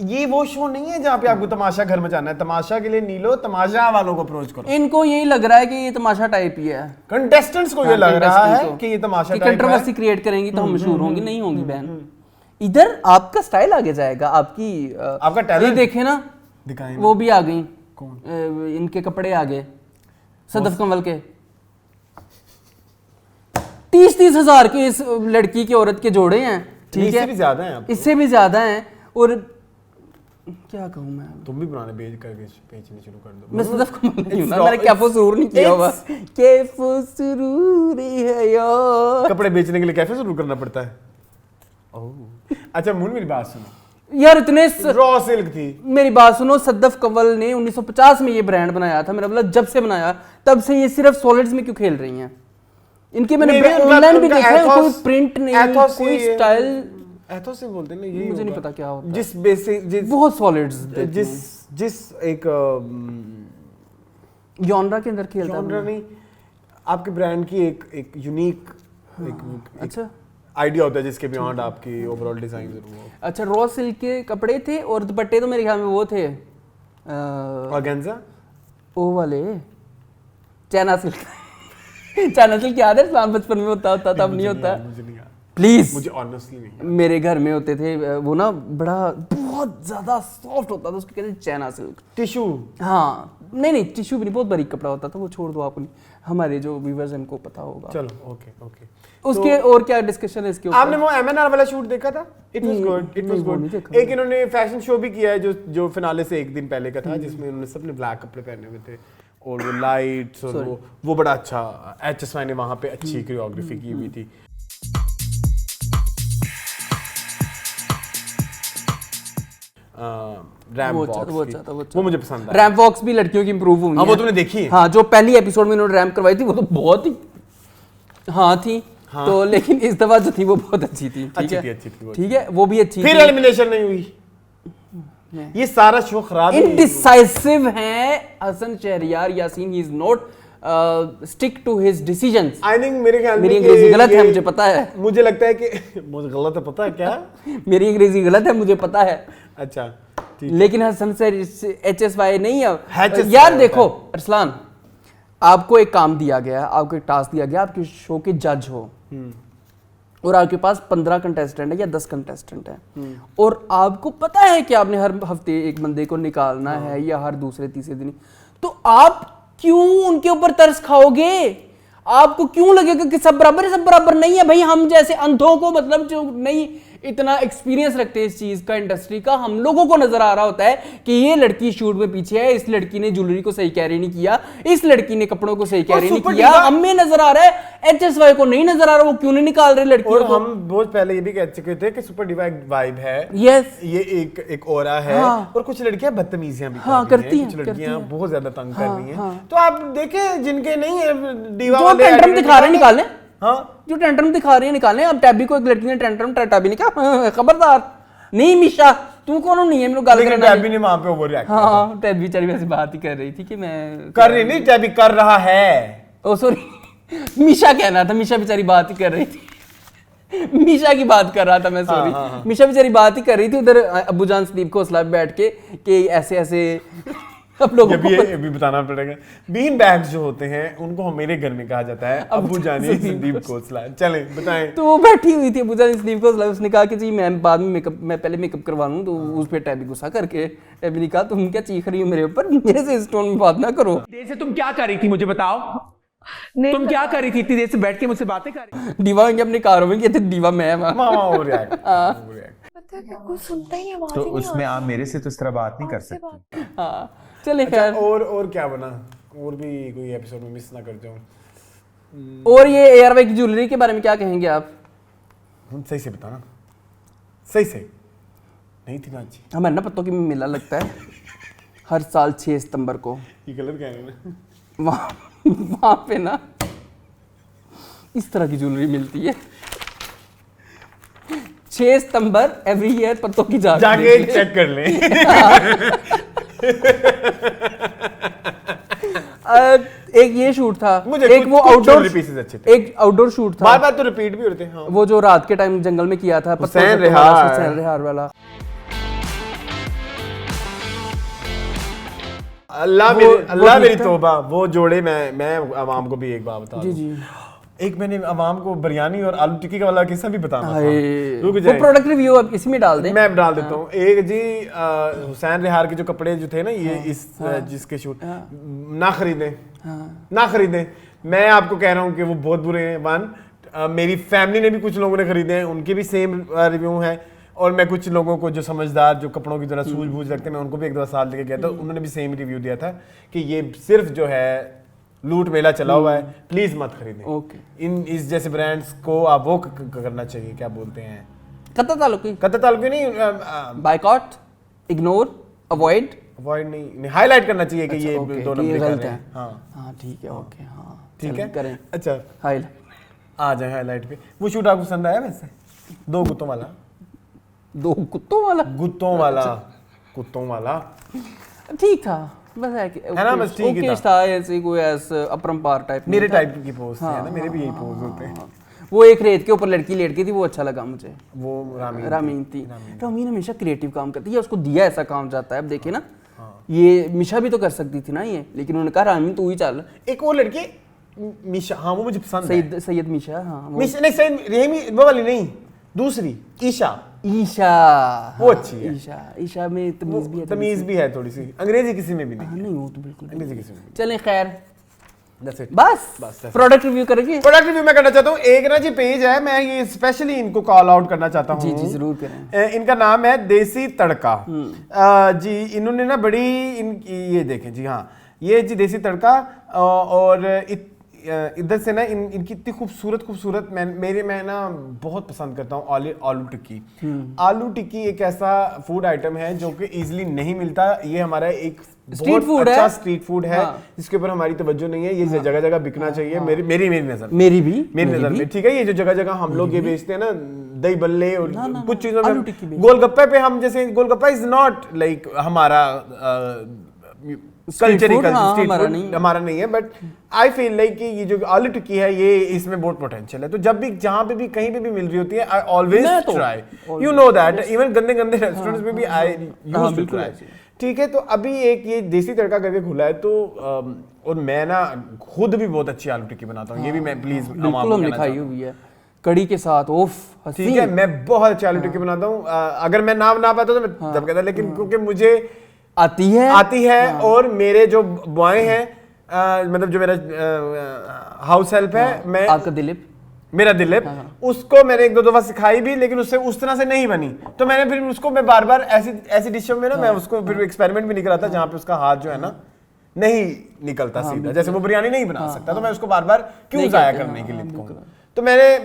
ये वो शो नहीं है जहाँ पे आपको तमाशा घर में जाना है। तमाशा के लिए नीलो तमाशा वालों को अप्रोच करो। इनको यही लग रहा है कि ये तमाशा टाइप ही है, कंटेस्टेंट्स को ये लग रहा है कि ये तमाशा टाइप है, कंट्रोवर्सी क्रिएट करेंगी तो हम मशहूर होंगी, नहीं होंगी बहन। इधर आपका स्टाइल आगे जाएगा, आपका टैलेंट देखे ना, दिखाएंगे। वो भी आ गई, इनके कपड़े आ गए सदफ कंवल के 30-30 हजार के इस लड़की के औरत के जोड़े हैं, ठीक है, इससे भी ज्यादा हैं, इससे भी ज्यादा हैं। और क्या कहूँ मैं, तुम भी पुराने बेचने शुरू कर दो। मैं सदफ कंवल नहीं हूं ना, मैंने कैफो सुरूर नहीं किया हुआ। कैफो सुरूर है यार, कपड़े बेचने के लिए कैफे शुरू करना पड़ता है। अच्छा मून, मेरी बात सुनो यार, इतने रॉ सिल्क थी। मेरी बात सुनो, सदफ कंवल ने 1950 में ये ब्रांड बनाया था, मेरा मतलब जब से बनाया तब से ये सिर्फ सॉलिड्स में क्यों खेल रही हैं? इनके मैंने ऑनलाइन भी देखा है, कोई प्रिंट नहीं, कोई स्टाइल एथोस से बोलते हैं ना, ये मुझे नहीं पता क्या होता है। जिस बेसिक बहुत सॉलिड्स जिस एक जॉनरा के अंदर खेलता है। जॉनरा नहीं, आपके ब्रांड की एक यूनिक अच्छा आइडिया होता है जिसके बियॉन्ड आपकी ओवरऑल डिजाइन जरूर हो। अच्छा, रॉ सिल्क के कपड़े थे और दुपट्टे तो मेरे ख्याल में वो थे ऑर्गेन्जा, वो वाले चाइना सिल्क। चाइना सिल्क याद है, इस्लाम बचपन में होता तब नहीं होता। प्लीज, मुझे ऑनेस्टली नहीं। मेरे घर में होते थे वो ना, बहुत ज्यादा सॉफ्ट होता था, उसको कहते हैं चाइना सिल्क। टिश्यू? हाँ नहीं टिश्यू भी नहीं, बहुत बारीक कपड़ा होता था वो, छोड़ दो आप, हमारे जो व्यूअर्स हैं उनको पता होगा। चलो ओके। उसके और क्या डिस्कशन है इसके ऊपर? आपने वो MNR वाला शूट देखा था? It was good. एक इन्होंने फैशन शो भी किया है जो फिनाले से एक दिन पहले का था, जिसमें उन्होंने सबने ब्लैक कपड़े पहने हुए थे और वो लाइट्स और वो बड़ा अच्छा, HSY ने वहां पे अच्छी कोरियोग्राफी की हुई थी। वो मुझे पसंद आया। रैंप वॉक्स भी लड़कियों की इंप्रूव हुई है। वो तुमने देखी है? हाँ, जो पहली एपिसोड में इन्होंने रैंप करवाई थी वो तो बहुत ही थी। हाँ। तो लेकिन इस दफा जो थी वो बहुत अच्छी थी। ठीक है, वो भी अच्छी। फिर एलिमिनेशन नहीं हुई, ये सारा शो खराब है। इनडिसाइसिव है Hasan Shahryar Yasin, he is not stick to his decisions. I think मेरे ख्याल में मेरी अंग्रेजी गलत है, मुझे पता है। मुझे लगता है कि मुझे गलत है, पता है क्या? मेरी अंग्रेजी गलत है, मुझे पता है। अच्छा, लेकिन हसन से HSY नहीं है यार। देखो अरसलान, आपको एक काम दिया गया, आपको एक टास्क दिया गया, आपके शो के जज हो और आपके पास 15 कंटेस्टेंट है या 10 कंटेस्टेंट है, और आपको पता है कि आपने हर हफ्ते एक बंदे को निकालना है या हर दूसरे तीसरे दिन, तो आप क्यों उनके ऊपर तरस खाओगे? आपको क्यों लगेगा कि सब बराबर है? सब बराबर नहीं है भाई। हम जैसे अंधों को, मतलब जो नहीं इतना एक्सपीरियंस रखते हैं इस चीज का, इंडस्ट्री का, हम लोगों को नजर आ रहा होता है कि ये लड़की शूट में पीछे है, इस लड़की ने ज्वेलरी को सही कैरी नहीं किया, इस लड़की ने कपड़ों को सही कैरी नहीं किया, हमें नजर आ रहा है, HSY को नहीं नजर आ रहा, वो क्यों नहीं निकाल रहे लड़कियों को। हम बहुत पहले ये भी कह चुके थे कि सुपर डिवा वाइब है, यस, ये एक ऑरा है, और कुछ लड़कियां बदतमीजियां भी करती हैं, कुछ लड़कियां बहुत ज्यादा तंग कर रही हैं। तो आप देखें जिनके नहीं है डिवा वाले टेंट्रम दिखा रहे निकालें, हाँ जो टेंट्रम दिखा रही है निकालें। अब टैबी को एक लड़की ने टेंट्रम टैबी ने कहा खबरदार नहीं मिशा तू कौन नहीं है मेरे गाल करना। टैबी ने वहां पे ओवर रिएक्ट किया। हाँ टैबी बेचारी वैसे बात ही कर रही थी कि मैं कर रही नहीं, टैबी कर रहा है। ओ सॉरी मिशा कहना था, मिशा बेचारी बात ही कर रही थी, मिशा की बात कर रहा था मैं, सॉरी। मिशा बेचारी बात ही कर रही थी उधर अब्बूजान संदीप को हौसला बैठ के कि ऐसे ऐसे अब लोगों को ये भी बताना पड़ेगा। बीन बैग्स जो होते हैं उनको हम मेरे घर में कहा जाता है अब्बू जानी संदीप खोसला। चलें बताएं। तो वो बैठी हुई थी अब्बू जानी संदीप खोसला, उसने कहा कि जी मैं बाद में मेकअप, मैं पहले मेकअप करवा लूं। तो उस पे टैबी गुस्सा करके टैबी ने कहा तुम क्या चीख रही हो मेरे ऊपर, मेरे से इस टोन में बात ना करो। देर से तुम क्या कर रही थी मुझे बताओ, तुम क्या कर रही थी इतनी देर से बैठ के मुझसे बातें कर रही थी? दीवा अपने कारों में कहते दीवा मैं कोई सुनता ही तो उसमें आप मेरे से तो इस तरह बात नहीं कर सकते। हाँ चले खैर। और क्या बना, और भी कोई एपिसोड में मिस ना कर जाऊं। और ये ARY की ज्वेलरी के बारे में क्या कहेंगे आप? सही से बताना, सही से नहीं थी ना अच्छी। हमारे ना पत्तों की मेला लगता है हर साल 6 सितंबर को। ये कलर क्या है? वहां पे ना इस तरह की ज्वेलरी मिलती है। 6 सितंबर एवरी ईयर पत्तों की जाके चेक कर ले। एक ये शूट था, मुझे एक वो आउटडोर पीसेस अच्छे थे, एक आउटडोर शूट था, बार बार तो रिपीट भी होते हैं। हाँ। वो जो रात के टाइम जंगल में किया था हुसैन रेहार वाला। अल्लाह मेरी तौबा, वो जोड़े मैं अवाम को भी एक बात बता दूं। एक मैंने अवाम को बिरयानी और आलू टिक्की का वाला किस्सा भी बताना था। रुक जाए, वो प्रोडक्ट रिव्यू अब इसी में डाल दें। मैं डाल देता हूँ। एक जी हुसैन रेहार के जो कपड़े जो थे ना, ये इस जिसके शूट ना खरीदें। मैं आपको कह रहा हूँ कि वो बहुत बुरे हैं। वन, मेरी फैमिली ने भी कुछ लोगों ने खरीदे हैं, उनके भी सेम रिव्यू है। और मैं कुछ लोगों को जो समझदार, जो कपड़ों की तरह सूझबूझ रखते हैं, मैं उनको भी एक दो साल लेके गया था, उन्होंने भी सेम रिव्यू दिया था कि ये सिर्फ जो है लूट मेला चला हुआ है, प्लीज मत खरीदें। ओके। इस जैसे ब्रांड्स को आप वो करना चाहिए, क्या बोलते हैं, कत्ता ताल्लुकी नहीं, बायकॉट, इग्नोर, अवॉइड नहीं, हाईलाइट करना चाहिए कि ये दो नंबर गलत है। हाँ ठीक है, ओके, हाँ ठीक है, करें। अच्छा हाईलाइट आ जाए हाईलाइट पे। वो शूट आपको पसंद आया वैसे? दो गुत्तों वाला ठीक था, बस है ना, बस ठीक ही था। ऐसे कोई ऐसा अपरंपार टाइप, मेरे टाइप की पोज थी ना, मेरे भी यही पोज होते हैं। वो एक रेत के ऊपर लड़की लेट गई थी, वो अच्छा लगा मुझे। वो रामीन थी। रामीन हमेशा क्रिएटिव काम करती है, उसको दिया ऐसा काम जाता है। अब देखिए ना, ये मिशा भी तो कर सकती थी ना ये, लेकिन उन्होंने कहा रामीन तू ही चल। एक और लड़की मिशा, हाँ वो मुझे पसंद है, सैयद मिशा। हाँ नहीं सैयद वो वाली नहीं, दूसरी ईशा वो अच्छी है। ईशा में तमीज भी है थोड़ी सी, अंग्रेजी किसी में भी नहीं। नहीं वो तो बिल्कुल अंग्रेजी किसी में। चलें खैर, बस प्रोडक्ट रिव्यू करेंगे। प्रोडक्ट रिव्यू मैं करना चाहता हूँ। एक ना जी पेज है, मैं ये स्पेशली इनको कॉल आउट करना चाहता हूँ। जी जरूर करें। इनका नाम है देसी तड़का। जी इन्होंने ना बड़ी ये देखें जी, हाँ ये जी देसी तड़का। और इधर से ना इनकी इतनी खूबसूरत मैं ना बहुत पसंद करता हूँ आलू टिक्की। आलू टिक्की एक ऐसा फूड आइटम है जो कि इजीली नहीं मिलता। ये हमारा एक स्ट्रीट फूड अच्छा स्ट्रीट फूड है, जिसके ऊपर हमारी तवज्जो नहीं है। ये जगह जगह बिकना चाहिए, मेरी नजर में, ठीक है। ये जो जगह जगह हम लोग ये बेचते हैं ना, दही बल्ले और कुछ चीजों में, गोलगप्पे पे हम जैसे, गोलगप्पा इज नॉट लाइक हमारा हमारा नहीं है, बट आई फील लाइक कि ये जो आलू टिक्की है, ये इसमें बहुत पोटेंशियल है। तो जब भी जहां पे भी कहीं पे भी मिल रही होती है, I always try, you know that. Even गंदे रेस्टोरेंट्स में भी आई यूज्ड टू ट्राई, ठीक है। तो अभी एक ये देसी तड़का करके खुला है, तो और मैं ना खुद भी बहुत अच्छी आलू टिक्की बनाता हूँ। ये भी मैं प्लीज लिखाई हुई है कड़ी के साथ, ओफ ठीक है। मैं बहुत अच्छी आलू टिक्की बनाता हूँ। अगर मैं नाम ना पाता तो मैं जब कहता, लेकिन क्योंकि मुझे आती है और मेरे जो बॉय हैं, मतलब जो मेरा हाउस हेल्प है, मैं आपका दिलीप, मेरा दिल है। उसको मैंने एक दो दफा सिखाई भी, लेकिन उससे उस तरह से नहीं बनी, तो मैंने फिर उसको मैं बार बार ऐसी डिशों में ना मैं उसको फिर एक्सपेरिमेंट भी नहीं कराता जहाँ पे उसका हाथ जो है ना नहीं निकलता सीधा, जैसे वो बिरयानी नहीं बना सकता, तो मैं उसको बार बार क्यों जाया करने के लिए कहूँ। तो मैंने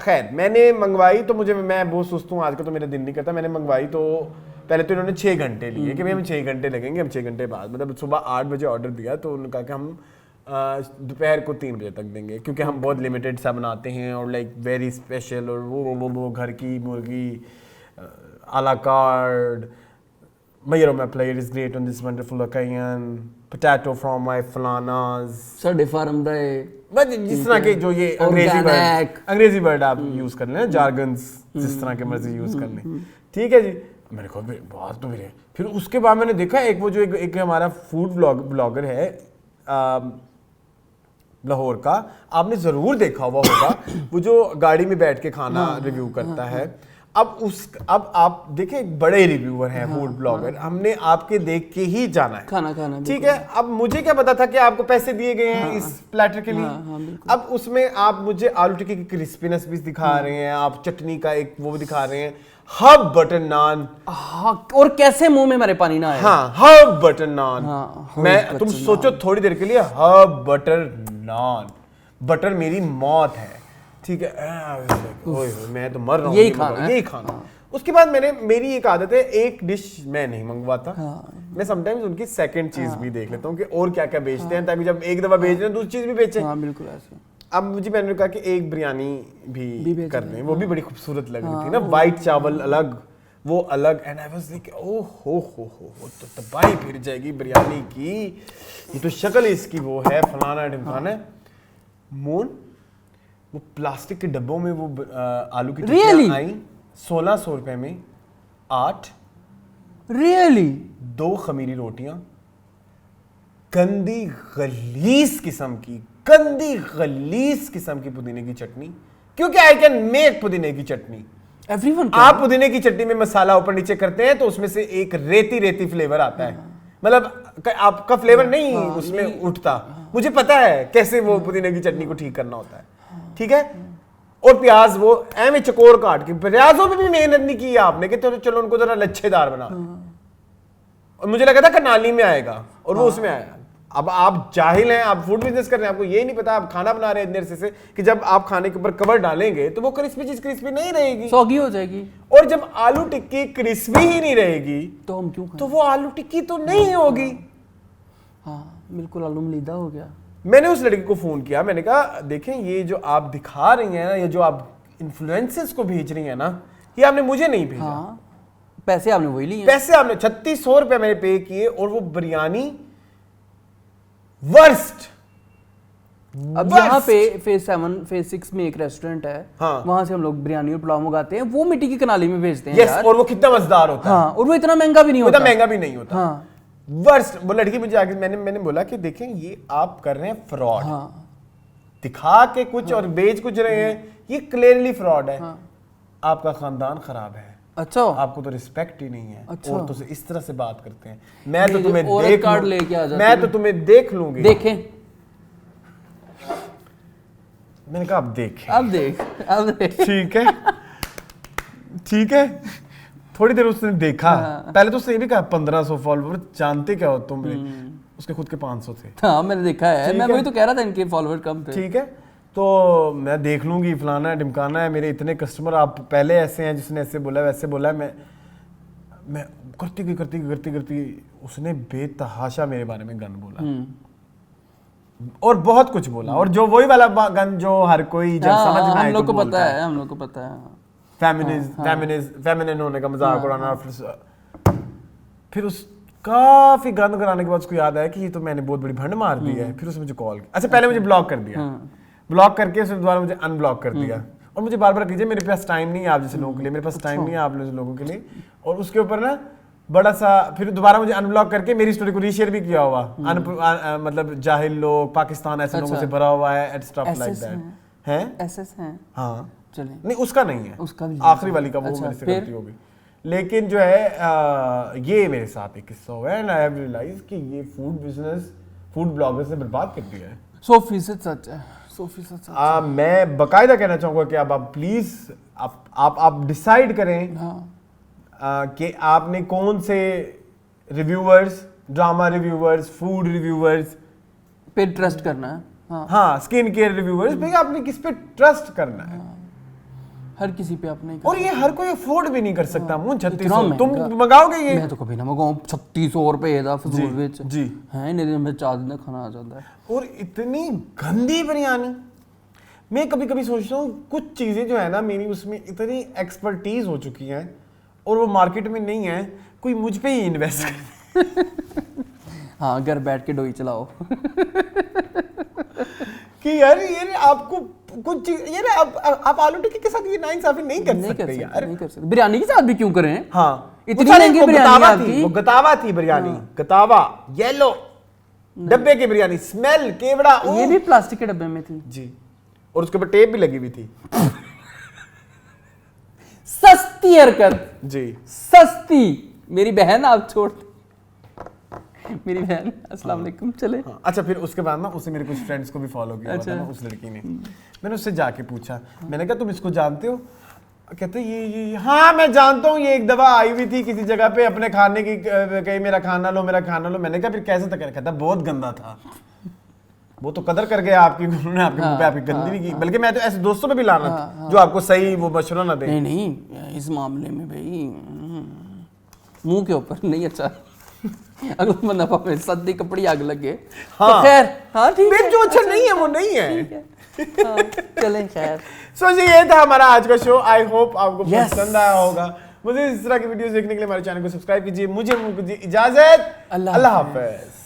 खैर मैंने मंगवाई, तो मैं बहुत सुस्त हूँ आजकल, तो मेरा दिल नहीं करता। मैंने मंगवाई तो पहले तो इन्होंने 6 घंटे लिए कि भाई हमें 6 घंटे लगेंगे, हम 6 घंटे बाद, मतलब सुबह 8 बजे ऑर्डर दिया, तो उन्होंने कहा कि हम दोपहर को 3 बजे तक देंगे, क्योंकि हम बहुत लिमिटेड सा बनाते हैं और लाइक वेरी स्पेशल, और वो घर की मुर्गी आ ला card, Mayor of my plate is great on this wonderful occasion. Potato from my falanas. Sunday farm day. बस जिस तरह के जो ये अंग्रेजी वर्ड आप यूज कर लें, जार्गन्स जिस तरह के मर्जी यूज कर लें, ठीक है जी। मैंने कहा बहुत तो मेरे, फिर उसके बाद मैंने देखा एक वो जो एक हमारा फूड ब्लॉगर है लाहौर का, आपने जरूर देखा हुआ होगा, वो जो गाड़ी में बैठ के खाना रिव्यू करता है। अब आप देखिए एक बड़े रिव्यूअर हैं, फूड ब्लॉगर, हमने आपके देख के ही जाना है खाना खाना, ठीक है। अब मुझे क्या पता था कि आपको पैसे दिए गए हैं इस प्लेटर के लिए। अब उसमें आप मुझे आलू टिक्की की क्रिस्पीनेस भी दिखा रहे हैं, आप चटनी का एक वो भी दिखा रहे हैं, हब बटर नान, और कैसे मुंह में मेरे पानी ना आए। हाँ, हब बटर नान। मैं तुम सोचो थोड़ी देर के लिए, हब बटर नान, बटर मेरी मौत है, ठीक है। मैं तो मर रहा हूँ, यही खाना। उसके बाद मेरी एक आदत है, एक डिश मैं नहीं मंगवाता, मैं समटाइम्स उनकी सेकंड चीज भी देख लेता हूँ कि और क्या क्या बेचते हैं, ताकि जब एक दफा बेच रहे हैं दूसरी चीज भी बेचें। बिल्कुल ऐसे। अब मैंने कहा कि एक बिरयानी भी कर लें, वो भी बड़ी खूबसूरत लग रही थी ना, वाइट चावल अलग, वो अलग, and I was like oh हो तो तबाही फिर जाएगी बिरयानी की, ये तो शक्ल इसकी वो है, फलाना ढिमकाना है। मोन वो प्लास्टिक के डब्बों में वो आलू की टिक्कियां आई 1600 रुपए में 8, रियली 2 खमीरी रोटियां, गंदी गलीज किस्म की पुदीने की चटनी, क्योंकि आई कैन मेक पुदीने की चटनी। एवरीवन आप पुदीने की चटनी में मसाला ऊपर नीचे करते हैं तो उसमें से एक रेती फ्लेवर आता है, मतलब आपका फ्लेवर नहीं उसमें उठता। मुझे पता है कैसे वो पुदीने की चटनी को ठीक करना होता है, ठीक है। और प्याज वो ऐਵੇਂ चकोर काट के, प्याजों में भी मेहनत नहीं की आपने कि चलो उनको जरा लच्छेदार बना, और मुझे लगा था कनाली में आएगा और वो उसमें आया। अब आप जाहिल हैं, आप फूड बिजनेस कर रहे हैं, आपको ये नहीं पता, आप खाना बना रहे हैं इतने से कि जब आप खाने के ऊपर कवर डालेंगे तो वो क्रिस्पी चीज क्रिस्पी नहीं रहेगी, सौगी हो जाएगी। और जब आलू टिक्की क्रिस्पी ही नहीं रहेगी तो हम क्यों खाएं? तो वो आलू टिक्की तो नहीं होगी। हाँ बिल्कुल, आलू मलीदा हो गया। मैंने उस लड़की को फोन किया, मैंने कहा देखें ये जो आप दिखा रही हैं ना, ये जो आप इन्फ्लुएंसर्स को भेज रही हैं ना, ये आपने मुझे नहीं भेजा। हाँ, पैसे आपने वही लिए, पैसे आपने 3600 रुपए मैंने पे किए, और वो बिरयानी वर्स्ट। अब यहाँ पे फेज 7 फेज 6 में एक रेस्टोरेंट है, हाँ। वहां से हम लोग बिरयानी और पुलाव मंगाते हैं, वो मिट्टी की कनाली में भेजते हैं यार। और वो कितना मजेदार होता है। हाँ, और वो इतना महंगा भी नहीं होता। हाँ। वर्स्ट। वो लड़की मुझे आगे मैंने बोला कि देखें ये आप कर रहे हैं फ्रॉड, दिखा के कुछ और बेच कुछ रहे हैं, ये क्लियरली फ्रॉड है। आपका खानदान खराब है, अच्छा, आपको तो रिस्पेक्ट ही नहीं है, अच्छा। औरतों से इस तरह से बात करते हैं। मैं तो तुम्हें देख लूंगी। देखें, मैंने कहा अब देख। ठीक है। थोड़ी देर उसने देखा, पहले तो उसने भी कहा 1500 फॉलोवर, जानते क्या हो तुम, उसके खुद के 500 थे। हाँ मैंने देखा है, मैं वही तो कह रहा था इनके फॉलोवर कम थे। ठीक है, तो मैं देख लूंगी, फलाना है ढिमकाना है, मेरे इतने कस्टमर, आप पहले ऐसे हैं, जिसने ऐसे बोला वैसे बोला है। मैं करती उसने बेतहाशा मेरे बारे में गन बोला, और बहुत कुछ बोला, और जो वही वाला गन जो हर कोई जब समझ में आए, हम लोग को पता है फेमिनिन होने का मजाक उड़ाना। फिर उस काफी गंद कराने के बाद उसको याद आया कि ये तो मैंने बहुत बड़ी भंड मार दी है। फिर उसने मुझे कॉल किया, अच्छा पहले मुझे ब्लॉक कर दिया, ब्लॉक करके उसने दोबारा मुझे अनब्लॉक कर दिया, और मुझे बार बार कीजिए मेरे पास टाइम नहीं है आप जैसे लोगों के लिए, मेरे पास टाइम नहीं है आप जैसे लोगों के लिए। और उसके ऊपर ना बड़ा सा, फिर दोबारा मुझे अनब्लॉक करके मेरी स्टोरी को रीशेयर भी किया हुआ, मतलब जाहिल लोग, पाकिस्तान ऐसे लोगों से भरा हुआ है एट स्टफ लाइक दैट है। हाँ नहीं, उसका नहीं है, उसका आखिरी वाली का वो मेरे से गलती हो गई। लेकिन जो है ये मेरे साथ एक किस्सा हुआ है, एंड आई हैव रियलाइज कि ये फूड बिजनेस फूड ब्लॉगर्स ने बर्बाद कर दिया है। 100% सच है, मैं बकायदा कहना चाहूंगा कि अब आप प्लीज आप डिसाइड करें कि आपने कौन से reviewers, drama reviewers, food reviewers पे ट्रस्ट करना है। हाँ, स्किन केयर रिव्यूअर्स पे आपने किस पे ट्रस्ट करना है। हर किसी पे अपने और ये हर कोई अफोर्ड भी नहीं कर सकता। मुझे 3600 तुम मंगाओगे ये? मैं तो कभी ना मंगाऊं। 3600 रुपए दा फजूल विच जी हैं, इन्हें दिन में 4 दिन का खाना आ जाता है। और इतनी गंदी बिरयानी। मैं कभी कभी सोचता हूँ कुछ चीजें जो है ना मेरी उसमें इतनी एक्सपर्टीज हो चुकी हैं और वो मार्केट में नहीं है, कोई मुझ पे ही इन्वेस्ट करे। हाँ, घर बैठ के डोई चलाओ। कि यार ये आपको कुछ चीज यार आप आलू टिक्की के साथ ये नाइंसाफी नहीं कर सकते यार। नहीं कर सकते। बिरयानी के साथ भी क्यों करें? हाँ, इतनी महंगी बिरयानी आपकी। वो गतावा थी बिरयानी। गतावा येलो डब्बे की बिरयानी, स्मेल केवड़ा। ये भी प्लास्टिक के डब्बे में थी जी, और उसके ऊपर टेप भी लगी हुई थी। सस्ती हरकत जी, सस्ती। मेरी बहन आप छोड़, मेरी बहन अस्सलाम वालेकुम चले। हाँ, अच्छा फिर उसके बाद ना उसे मेरे कुछ फ्रेंड्स को भी फॉलो किया हुआ था ना उस लड़की ने। मैंने उससे जाके पूछा, मैंने कहा तुम इसको जानते हो? कहते ये हाँ मैं जानता हूँ, ये एक दफा आई हुई थी किसी जगह पे अपने खाने की, कहीं मेरा खाना लो मेरा खाना लो। मैंने कहा फिर कैसे तक? कहता बहुत गंदा था। वो तो कदर कर गया आपकी, उन्होंने आपके मुंह पे आपकी गंदी भी की। बल्कि मैं तो ऐसे दोस्तों पे भी लाना था जो आपको सही वो मशवरा ना दे। नहीं इस मामले में भाई मुंह के ऊपर नहीं अच्छा। अगला बंदा पापे सद्दी कपड़ी आग लगे। हाँ, तो खैर हाँ ठीक है। जो अच्छा नहीं है वो नहीं है। हाँ, चलें खैर। सो जी ये था हमारा आज का शो। आई होप आपको पसंद आया होगा। मुझे इस तरह की वीडियोस देखने के लिए हमारे चैनल को सब्सक्राइब कीजिए। मुझे इजाजत, अल्लाह हाफिज।